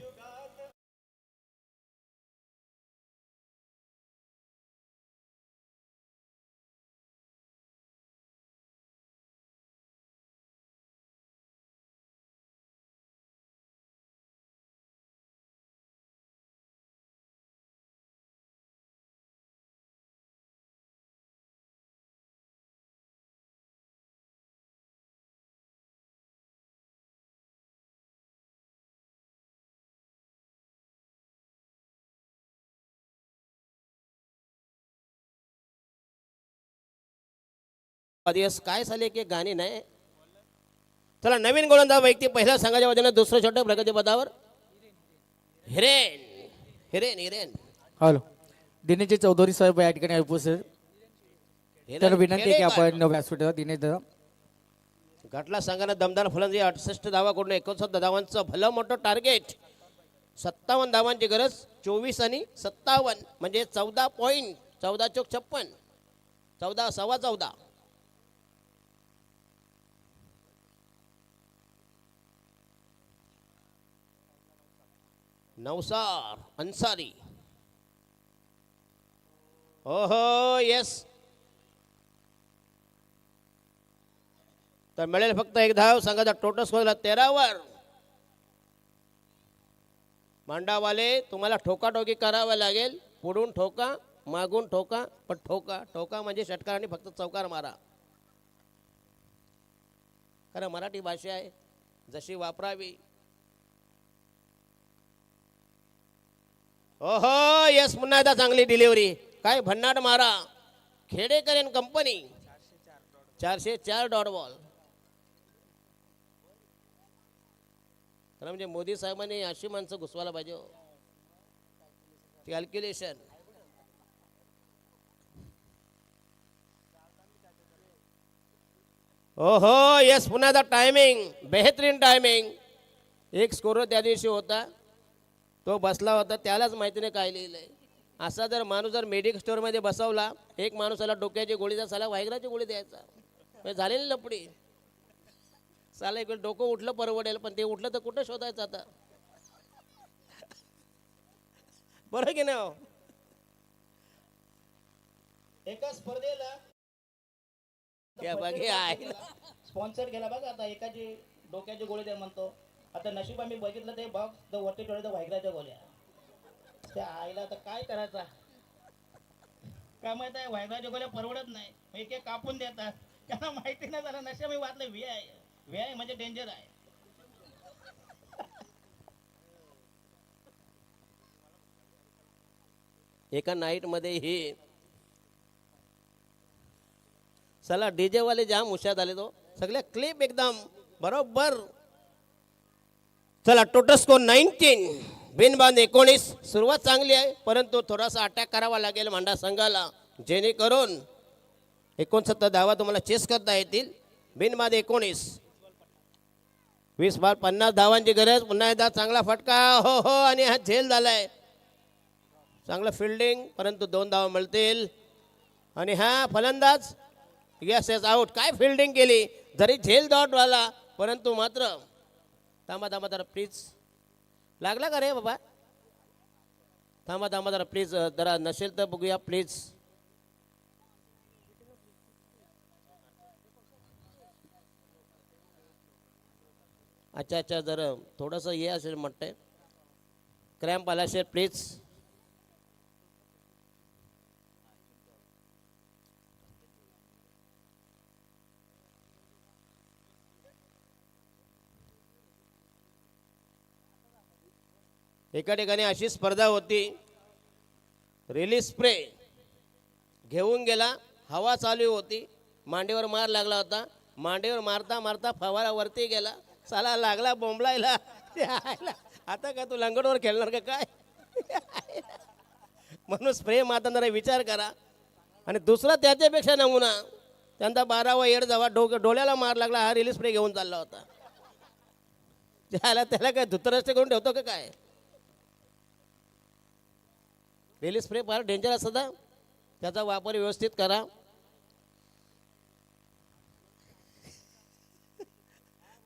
दिवस काय झाले की गाणी नाही. चला नवीन गोलंदाज व्यक्ती पहिल्या संघाच्या वतीने दुसरं षटक प्रगतीपथावर. हिरेन हिरेन हिरेन हॅलो दिनेशजी चौधरी साहेब या ठिकाणी उपस्थित. तर विनंती आहे की आपण व्यासपीठावर दिनेश दादा. घाटला संघाने दमदार फलंदाजी 68 धावा करून 59 धावांचं भलं मोठं टार्गेट. 57 धावांची गरज. 24 आणि 57 म्हणजे 14 पॉईंट. 14 चोक 56. 14 सव्वा 14. नवसार अन्सारी. ओहो येस. तर मिळेल फक्त एक धाव. संघाचा टोटल स्कोर 13 वर. मांडावाले तुम्हाला ठोकाठोकी करावं लागेल. पुढून ठोका मागून ठोका पण ठोका. ठोका म्हणजे षटकार आणि फक्त चौकार मारा. कारण मराठी भाषा आहे जशी वापरावी. ओहो यस पुन्हा एकदा चांगली डिलिव्हरी. काय भन्नाट मारा. Khedekar and company 404 dot ball. म्हणजे मोदी साहेबांनी अशी माणसं घुसवायला पाहिजे हो. कॅल्क्युलेशन. ओहो यस पुन्हा एकदा टायमिंग. बेहतरीन टायमिंग. एक स्कोर त्या दिवशी होता तो बसला होता त्यालाच माहिती नाही काय लिहिलंय. असा जर माणूस जर मेडिकल स्टोअरमध्ये बसवला एक माणूस आला डोक्याची गोळीचा साला व्हायग्राची गोळी द्यायचा. झालेली लपडी. साला एक डोकं उठलं परवडेल पण ते उठलं तर कुठं शोधायचं आता. बरं की नाही. एका स्पर्धेला स्पॉन्सर केला बघा. आता एकाची डोक्याची गोळी द्या म्हणतो. आता नशीब आम्ही बघितलं ते बॉक्स वरती ठेवले तर व्हायग्राच्या गोळ्या. त्या आईला तर काय करायचा. काय माहित आहे व्हायग्राच्या गोळ्या परवडत नाही. एक एक कापून देतात. त्यांना माहिती नाही झालं. नशा मी वाचलं व्याय म्हणजे डेंजर आहे. एका नाईट मध्ये ही चला डीजे वाले जाम हुशार झाले. तो सगळ्या क्लिप एकदम बरोबर. चला टोटल स्कोर 19. बिनबाद 19. सुरुवात चांगली आहे परंतु थोडासा अटॅक करावा लागेल मांडा संघाला जेणेकरून 69 धावा तुम्हाला चेस करता येतील. बिनबाद 19. 20 बार 50 धावांची गरज. पुन्हा एकदा चांगला फटका. हो हो आणि हा झेल झालाय. चांगलं फिल्डिंग परंतु 2 धावा मिळतील. आणि हा फलंदाज यस यस आउट. काय फिल्डिंग केली जरी झेल डॉट वाला परंतु मात्र. थांबा थांबा जरा प्लीज. लागला का रे बाबा. थांबा थांबा जरा प्लीज. जरा नसेल तर बघूया प्लीज. अच्छा अच्छा जरा थोडंसं हे असेल म्हणतंय. क्रॅम्प आला असेल प्लीज. एका ठिकाणी अशी स्पर्धा होती. रिलीज स्प्रे घेऊन गेला. हवा चालू होती. मांडीवर मार लागला होता. मांडीवर मारता मारता फवारा वरती गेला. साला लागला बोंबलायला. आता का तू लंगडवर खेळणार का काय. म्हणून स्प्रे मारताना जरा विचार करा. आणि दुसरा त्याच्यापेक्षा नमुना त्यांचा 12वा येड जावा डोळ्याला मार लागला. हा रिलीज स्प्रे घेऊन चालला होता. त्याला काय धुतरस्ते करून ठेवतो का काय. रिलीज स्प्रे फार डेंजर असतं. त्याचा वापर व्यवस्थित करा.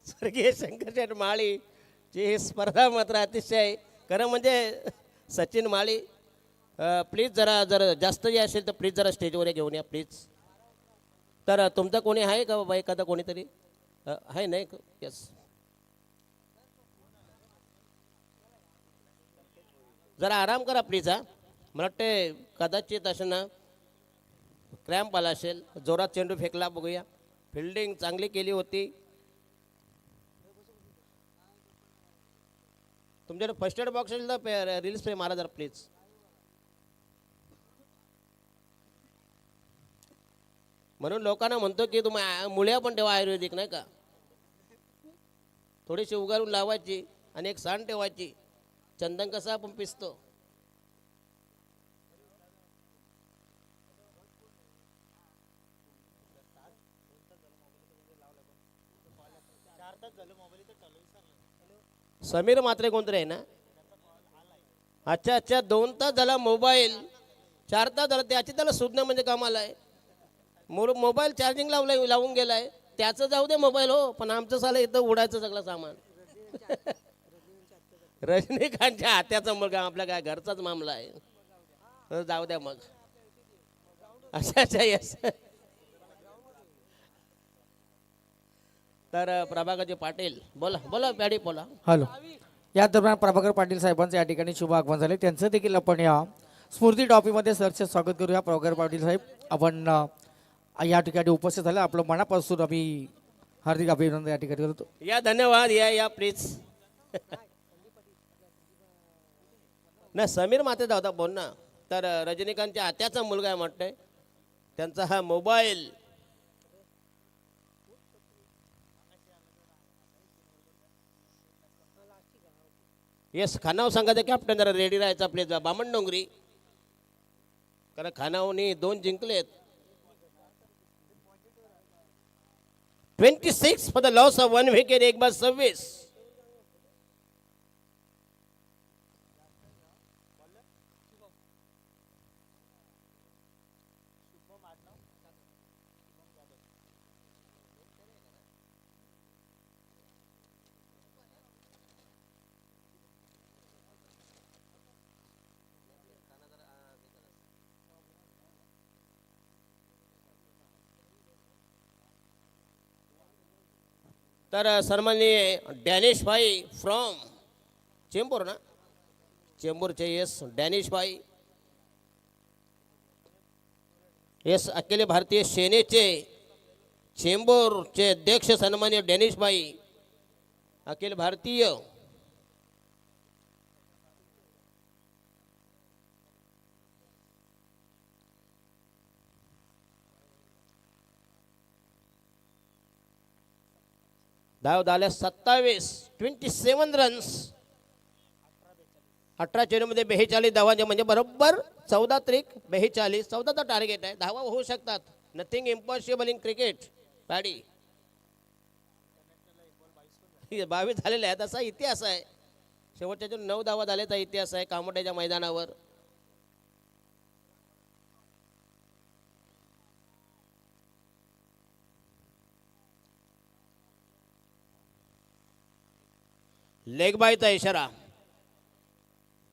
स्वर्गीय शंकरशेठ माळी ची ही स्पर्धा मात्र अतिशय खरं म्हणजे सचिन माळी प्लीज जरा जास्त जे असेल तर प्लीज जरा स्टेजवर घेऊन या प्लीज. तर तुमचं कोणी आहे का बाबा एखादा कोणीतरी आहे नाही. यस जरा आराम करा प्लीज. हा मला वाटते कदाचित असं ना क्रॅम्प आला असेल. जोरात चेंडू फेकला बघूया. फिल्डिंग चांगली केली होती. तुमच्याकडे फर्स्ट एड बॉक्स असेल तर रिलीज स्प्रे मारा जरा प्लीज. म्हणून लोकांना म्हणतो की तुम्ही मुळ्या पण ठेवा आयुर्वेदिक, नाही का? थोडीशी उगारून लावायची आणि एक सांड ठेवायची. चंदन कसं आपण पिसतो. समीर मात्रे कोणतरी आहे ना? अच्छा अच्छा, 2 तास झाला मोबाईल, 4 तास झाला त्याची त्याला शोधणं म्हणजे कामाला आहे. मोबाईल चार्जिंग लावून गेलाय. त्याचं जाऊ दे मोबाईल हो, पण आमचं साला इथं उडायचं सगळं सामान. रजनीकांतच्या हात्याचा मुलगा आपला काय घरचाच मामला आहे. तर जाऊ द्या मग. अच्छा अच्छा, येस. तर प्रभाकरजी पाटील बोला बोला पॅडी बोला. हॅलो. या दरम्यान प्रभाकर पाटील साहेबांचे या ठिकाणी शुभ आगमन झाले. त्यांचं देखील आपण या स्फूर्ती ट्रॉफीमध्ये सरचे स्वागत करूया. प्रभाकर पाटील साहेब आपण या ठिकाणी उपस्थित झाले. आपलं मनापासून आम्ही हार्दिक अभिनंदन या ठिकाणी करतो. या धन्यवाद. या प्लीज. ना समीर मातेचा होता बोल ना. तर रजनीकांतच्या आत्याचा मुलगा आहे म्हटलंय. त्यांचा हा मोबाईल येस खानाव सांगायचं कॅप्टन जरा रेडी राहायचा प्लीज. बामण डोंगरी कारण खानावनी 2 जिंकलेत. 26 for the loss of 1 wicket. एक बाद 26. तर सन्माननीय डॅनिश भाई फ्रॉम चेंबूर ना, चेंबूरचे येस डॅनिश भाई. येस अखिल भारतीय सेनेचे चेंबूरचे अध्यक्ष सन्माननीय डॅनिश भाई. अखिल भारतीय धाव झाल्या 27 रन्स. 18 चेंडूमध्ये 42 धावांचे म्हणजे बरोबर 14 त्रिक 42. 14चा टार्गेट आहे. धावा होऊ शकतात. Nothing impossible in cricket. Paddy 22 झालेले आहेत असा इतिहास आहे. शेवटच्या 9 धावा झाल्याचा इतिहास आहे कामोट्याच्या मैदानावर. लेग बायचा इशारा.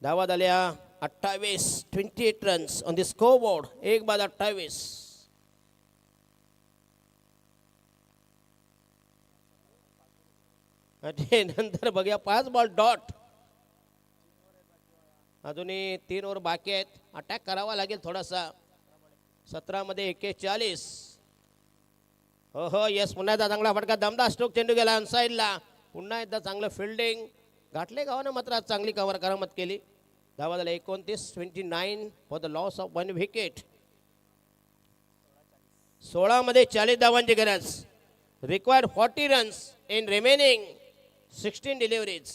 धावा झाल्या 28 runs on the score board. एक बाद 28. नंतर बघूया 5 बॉल डॉट. अजूनही 3 ओव्हर बाकी आहेत. अटॅक करावा लागेल थोडासा. 17 मध्ये 41. हो हो येस पुन्हा एकदा चांगला फटका दमदार स्ट्रोक. चेंडू गेला अनसाईडला. पुन्हा एकदा चांगलं फिल्डिंग. घाटले गावानं मात्र आज चांगली करामत केली. धावा झाला 29 for the loss of 1 wicket. 16 मध्ये 40 धावांची गरज. Required 40 runs in remaining 16 deliveries.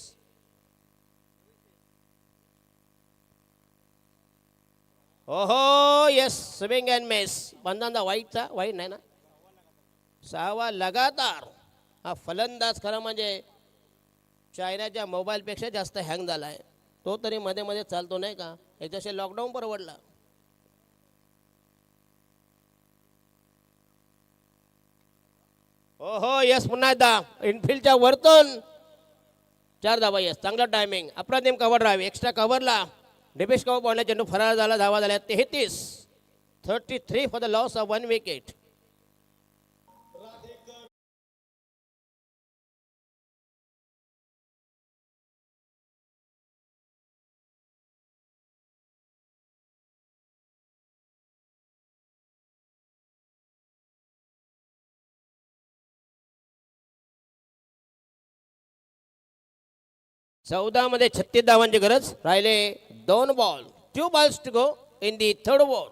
ओहो येस स्विंग अँड मिस. पंधांदा वाईट नाही ना. 6वा लगातार. हा फलंदाज खरं म्हणजे चायनाच्या मोबाईलपेक्षा जास्त हँग झाला आहे. तो तरी मध्ये मध्ये चालतो नाही का. याच्याशी लॉकडाऊन परवडला. ओहो येस पुन्हा एकदा इनफिल्डच्या वरतून 4 धावा. येस चांगला टायमिंग. अप्रतिम कव्हर ड्राईव्ह. एक्स्ट्रा कव्हरला डिपेश कव्हर बॉलने चेंडू फरार झाला. धावा झाल्या 33 for the loss of 1 wicket. चौदा मध्ये 36 धावांची गरज. राहिले 2 ball. 2 balls to go in the 3rd over.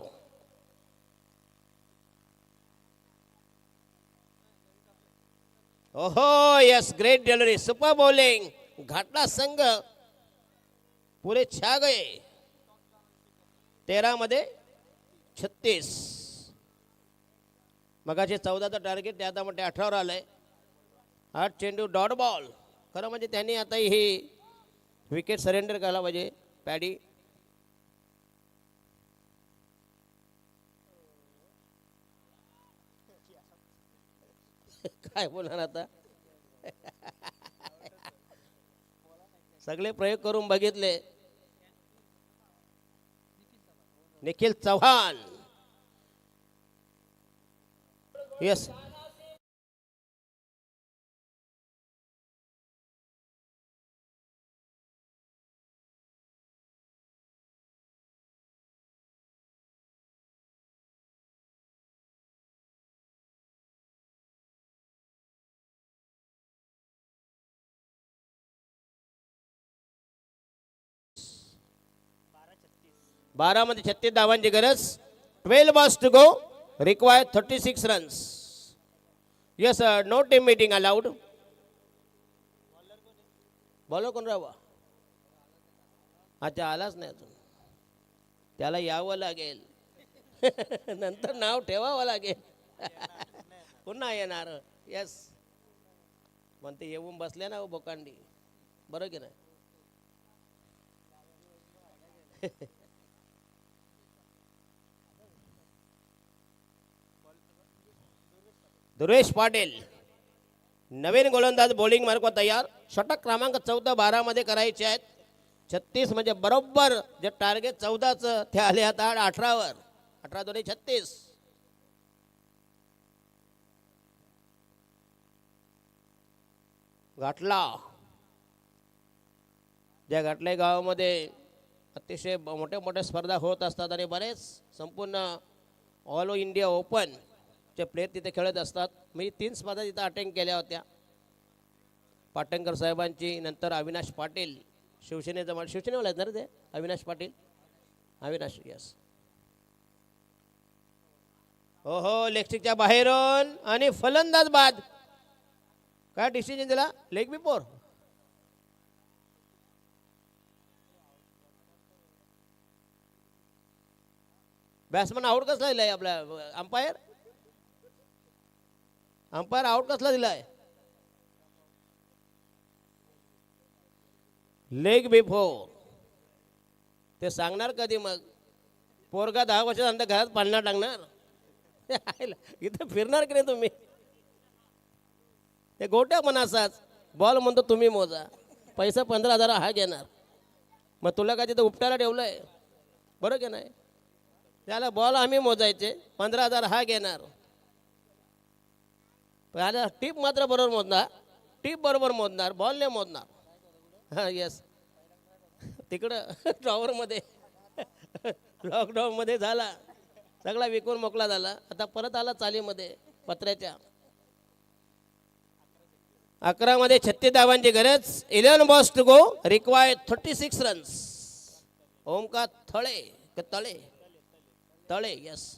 ओहो yes great delivery super bowling घाटला संघ पुरे छा गए 13 मध्ये 36 मगाचे 14चं टार्गेट ते आता म्हणते 18वर आलंय 8 चेंडू डॉट बॉल खरं म्हणजे त्यांनी आता ही विकेट सरेंडर करायला पाहिजे पॅडी काय बोलणार आता सगळे प्रयोग करून बघितले निखिल चव्हाण येस बारा मध्ये 36 धावांची गरज 12 balls to go require 36 runs yes no team meeting allowed bowler कोण राहावा अच्छा आलाच नाही अजून त्याला यावं लागेल नंतर नाव ठेवावं लागेल पुन्हा येणार यस म्हणते येऊन बसले ना बोकांडी बरं की नाही दुरेश पाटील नवीन गोलंदाज बॉलिंग मार्क तयार षटक क्रमांक 14 12 मध्ये करायचे आहेत 36 म्हणजे बरोबर जे टार्गेट 14चं ते आले आता 18वर 18 दोन्ही 36 घाटला ज्या घाटले गावामध्ये अतिशय मोठ्या मोठ्या स्पर्धा होत असतात आणि बरेच संपूर्ण ऑल इंडिया ओपन चे प्लेयर तिथे खेळत असतात मी 3 स्पर्धा तिथं अटेंड केल्या होत्या पाटणकर साहेबांची नंतर अविनाश पाटील शिवसेनेचा मला शिवसेनेवाला आहेत ना रे ते अविनाश पाटील अविनाश यस हो हो लेगस्टिकच्या बाहेरून आणि फलंदाज बाद काय डिसिजन दिला लेग बिफोर बॅट्समन आउट कसला दिलाय आपला अंपायर अंपायर आउट कसला दिलाय लेग बिफोर ते सांगणार कधी मग पोरगा 10 वर्षानंतर घरात पाळणा टाकणार इथं फिरणार की नाही तुम्ही ते गोट्या पण असाच बॉल म्हणतो तुम्ही मोजा पैसा 15,000 हा घेणार मग तुला काय तिथं उपटायला ठेवलंय बरं की नाही त्याला बॉल आम्ही मोजायचे 15,000 हा घेणार पण टीप मात्र बरोबर मोजणार टीप बरोबर मोजणार बॉल नाही मोजणार हां येस तिकडं ड्रॉवरमध्ये लॉकडाऊनमध्ये झाला सगळा विकून मोकळा झाला आता परत आला चालीमध्ये पत्र्याच्या 11 मध्ये 36 धावांची गरज 11 balls to go require 36 runs Omkar Thale तळे तळे यस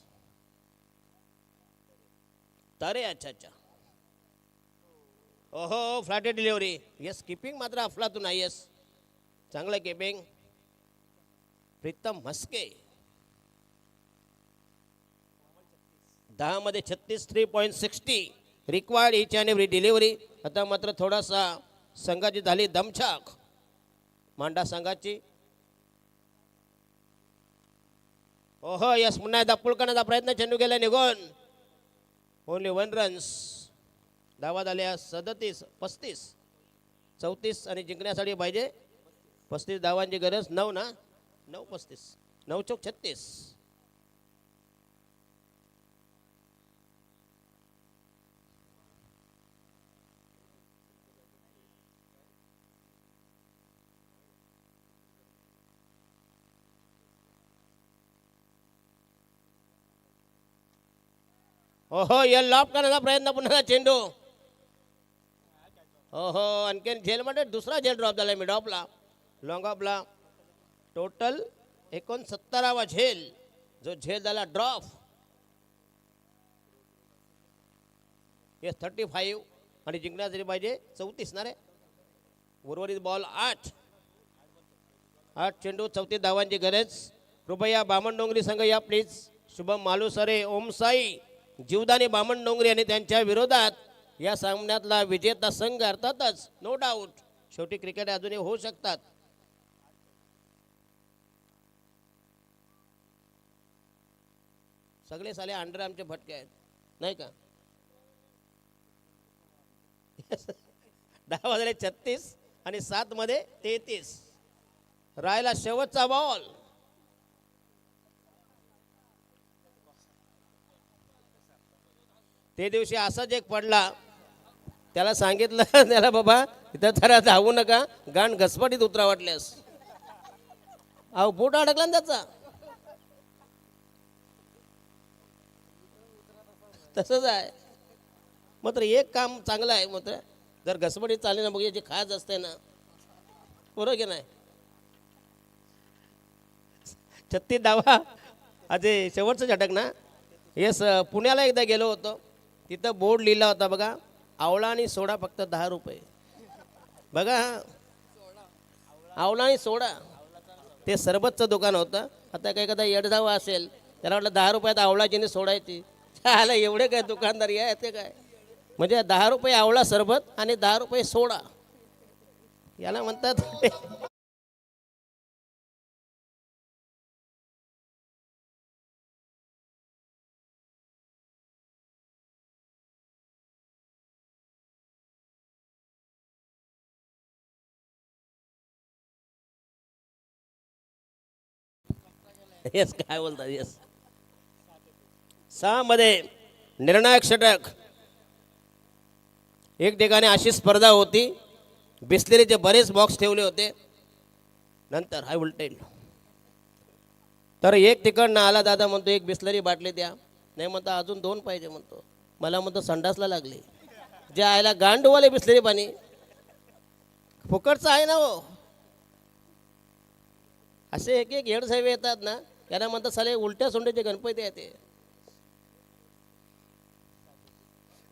तळे अच्छा अच्छा ओहो फ्लॅटेड डिलिव्हरी यस किपिंग मात्र अफलातून आहे यस चांगलं किपिंग प्रीतम म्हस्के 10 मध्ये 36 3.60 required each and every delivery आता मात्र थोडासा संघाची झाली दमछाक मांडा संघाची ओहो यस पुन्हा एकदा पुल करण्याचा प्रयत्न चेंडू गेला निघून ओनली 1 runs धावा झाल्या 37 35 34 आणि जिंकण्यासाठी पाहिजे 35 धावांची गरज 9 ना 9 35 9 चौक 36 ओहो या लॉप करण्याचा प्रयत्न पुन्हा चेंडू ओहो आणखीन झेलमध्ये दुसरा झेल ड्रॉप झाला मिड ऑफला लॉंग ऑफला टोटल 69वा झेल जो झेल झाला ड्रॉप येस 35 आणि जिंकण्यासाठी पाहिजे 34 ना रे. उर्वरित बॉल 8 चेंडू 34 धावांची गरज. कृपया बामणडोंगरी संघ या प्लीज. शुभम मालुसरे, ओम साई, जीवदानी बामणडोंगरी आणि त्यांच्या विरोधात या सामन्यातला विजेता संघ अर्थातच नो डाऊट. शेवटी क्रिकेट अजूनही होऊ शकतात. सगळे साले अंडर आमचे भटके आहेत नाही का. 10 वाजले 36 आणि 7 मध्ये 33. राहिला शेवटचा बॉल. ते दिवशी असाच एक पडला. त्याला सांगितलं त्याला बाबा इथं जरा धावू नका, गाण घसपटीत उतरा वाटल्यास. अहो बोट अडकला ना त्याचा. तसंच आहे. मात्र एक काम चांगलं आहे मात्र, जर घसपटीत चालली ना बघ याची खाज असते ना, बरोबर की नाही. 36 धावा आज शेवटचं झटक ना. येस, पुण्याला एकदा गेलो होतो. तिथं बोर्ड लिहिला होता बघा, आवळा आणि सोडा फक्त 10 रुपये. बघा आवळा आणि सोडा, ते सरबतचं दुकान होतं. आता काही एखादा येडधावा असेल त्याला वाटलं 10 रुपयात आवळाची आणि सोडायची. आला एवढे काय दुकानदार या ते काय, म्हणजे 10 रुपये आवळा सरबत आणि 10 रुपये सोडा, याला म्हणतात. येस, काय बोलतात. येस, 6 मध्ये निर्णायक षटक. एक ठिकाणी अशी स्पर्धा होती, बिस्लेरीचे बरेच बॉक्स ठेवले होते. नंतर हाय व्होल्टेज, तर एक तिकडनं आला दादा, म्हणतो एक बिस्लरी बाटली द्या. नाही म्हणता अजून 2 पाहिजे म्हणतो. मला म्हणतो संडासला लागले. जे आयला गांडूवाले बिस्लरी पाणी फुकटचं आहे ना हो. असे एक एक हेडसाहेब येतात ना, त्यांना म्हणतात साले उलट्या सोंडेचे गणपती आहे ते.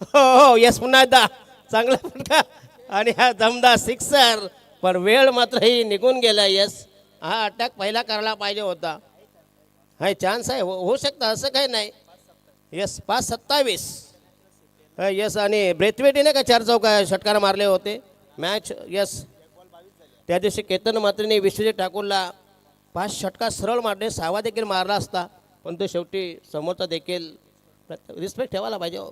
हो हो, यस, पुन्हा एकदा चांगला फटका आणि हा जमदा सिक्सर. पण वेळ मात्र ही निघून गेला. यस, हा अटॅक पहिला करायला पाहिजे होता. हा चान्स आहे, होऊ शकतं, असं काही नाही. यस, 5-27. यस, आणि ब्रेथवेटीने का 4 चौका षटकार मारले होते मॅच. यस, त्या दिवशी केतन मात्रेने विश्वजित ठाकूरला 5 षटकार सरळ मारले. 6वा देखील मारला असता, पण तो शेवटी समोरचा देखील रिस्पेक्ट ठेवायला पाहिजे हो.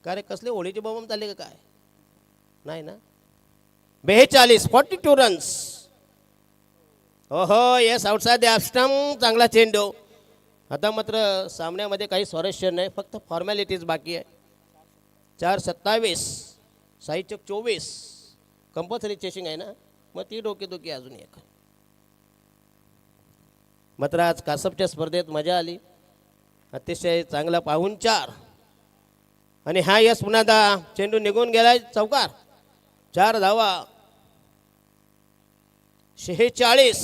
का रे, कसले होळीचे बॉम्ब चालले का काय, नाही ना. 42 रन्स. हो हो, yes, outside the off stump. चांगला चेंडू. आता मात्र सामन्यामध्ये काही स्वारस्य नाही, फक्त फॉर्मॅलिटीज बाकी आहे. 4-27. साईचक 24. कंपल्सरी चेसिंग आहे ना, मग ती डोकेदुखी अजून एक. मात्र आज कासपच्या स्पर्धेत मजा आली, अतिशय चांगला पाहुणचार. आणि हा यस, पुन्हा चेंडू निघून गेलाय चौकार. 4 धावा. 46.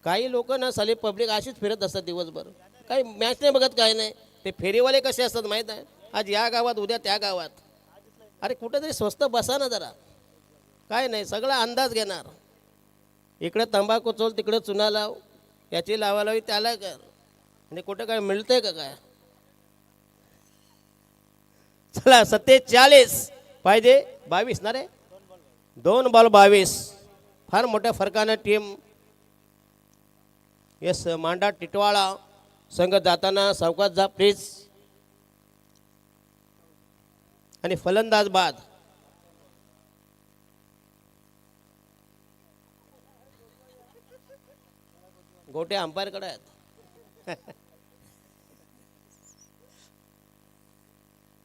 काही लोक ना साली पब्लिक अशीच फिरत असतात दिवसभर, काही मॅच नाही बघत, काय नाही. ते फेरीवाले कसे असतात माहीत आहे, आज या गावात उद्या त्या गावात. अरे कुठेतरी स्वस्त बसा ना जरा, काय नाही, सगळा अंदाज घेणार. इकडे तंबाखू चोल, तिकडे चुना लाव, याची लावालावी त्याला कर, आणि कुठं काय मिळतंय का काय. चला, 47 पाहिजे. 22 ना रे, 2 बॉल 22. फार मोठ्या फरकानं टीम यस मांडा टिटवाळा संघ जाताना सावकाश जा प्लीज. आणि फलंदाज बाद. गोटे अंपायरकडे आहेत.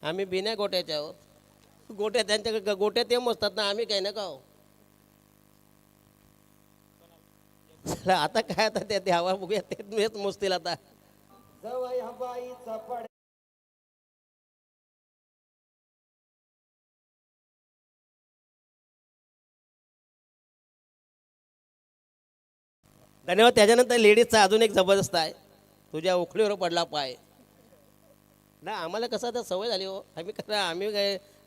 आम्ही बिना गोट्याचे आहोत. गोट्या त्यांच्याकडे, गोट्या ते मोजतात ना, आम्ही काही नका हो. आता काय, आता ते द्यावा बघूया, तेच मोजतील आता. धन्यवाद. त्याच्यानंतर लेडीजचा अजून एक जबरदस्त आहे, तुझ्या उखळीवर पडला पाय. ना आम्हाला कसं आता सवय झाली हो, आम्ही कसं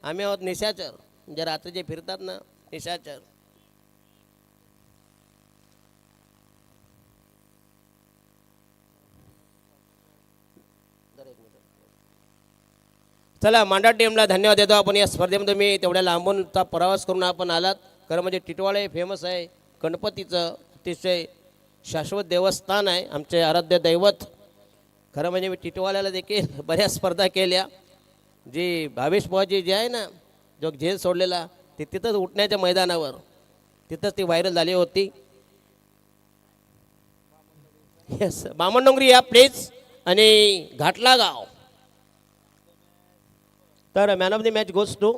आम्ही आहोत निशाचर, म्हणजे रात्री जे फिरतात ना निशाचर. चला मांडा टीमला धन्यवाद देतो आपण. या स्पर्धेमध्ये तुम्ही तेवढ्या लांबूनचा प्रवास करून आपण आलात. खरं म्हणजे टिटवाळे फेमस आहे, गणपतीचं अतिशय शाश्वत देवस्थान आहे, आमचे आराध्य दैवत. खरं म्हणजे मी टिटवाल्याला देखील बऱ्याच स्पर्धा केल्या. जी भावेश बुवाजी जी आहे ना, जो झेल सोडलेला ते तिथंच उठण्याच्या मैदानावर, तिथंच ती व्हायरल झाली होती. येस, बामणडोंगरी या प्लीज आणि घाटला गाव. तर man of the match goes to.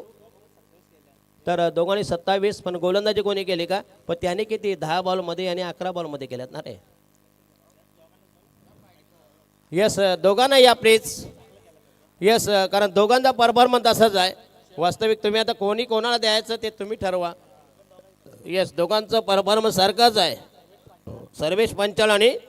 तर दोघांनी 27, पण गोलंदाजी कोणी केली का? पण त्याने किती 10 बॉलमध्ये आणि 11 बॉलमध्ये केल्यात ना रे. येस, दोघांना या प्लीज. येस, कारण दोघांचा परफॉर्मन्स असाच आहे. वास्तविक तुम्ही आता कोणी कोणाला द्यायचं ते तुम्ही ठरवा. येस, दोघांचं परफॉर्मन्स सारखाच आहे. सर्वेश पंचाल आणि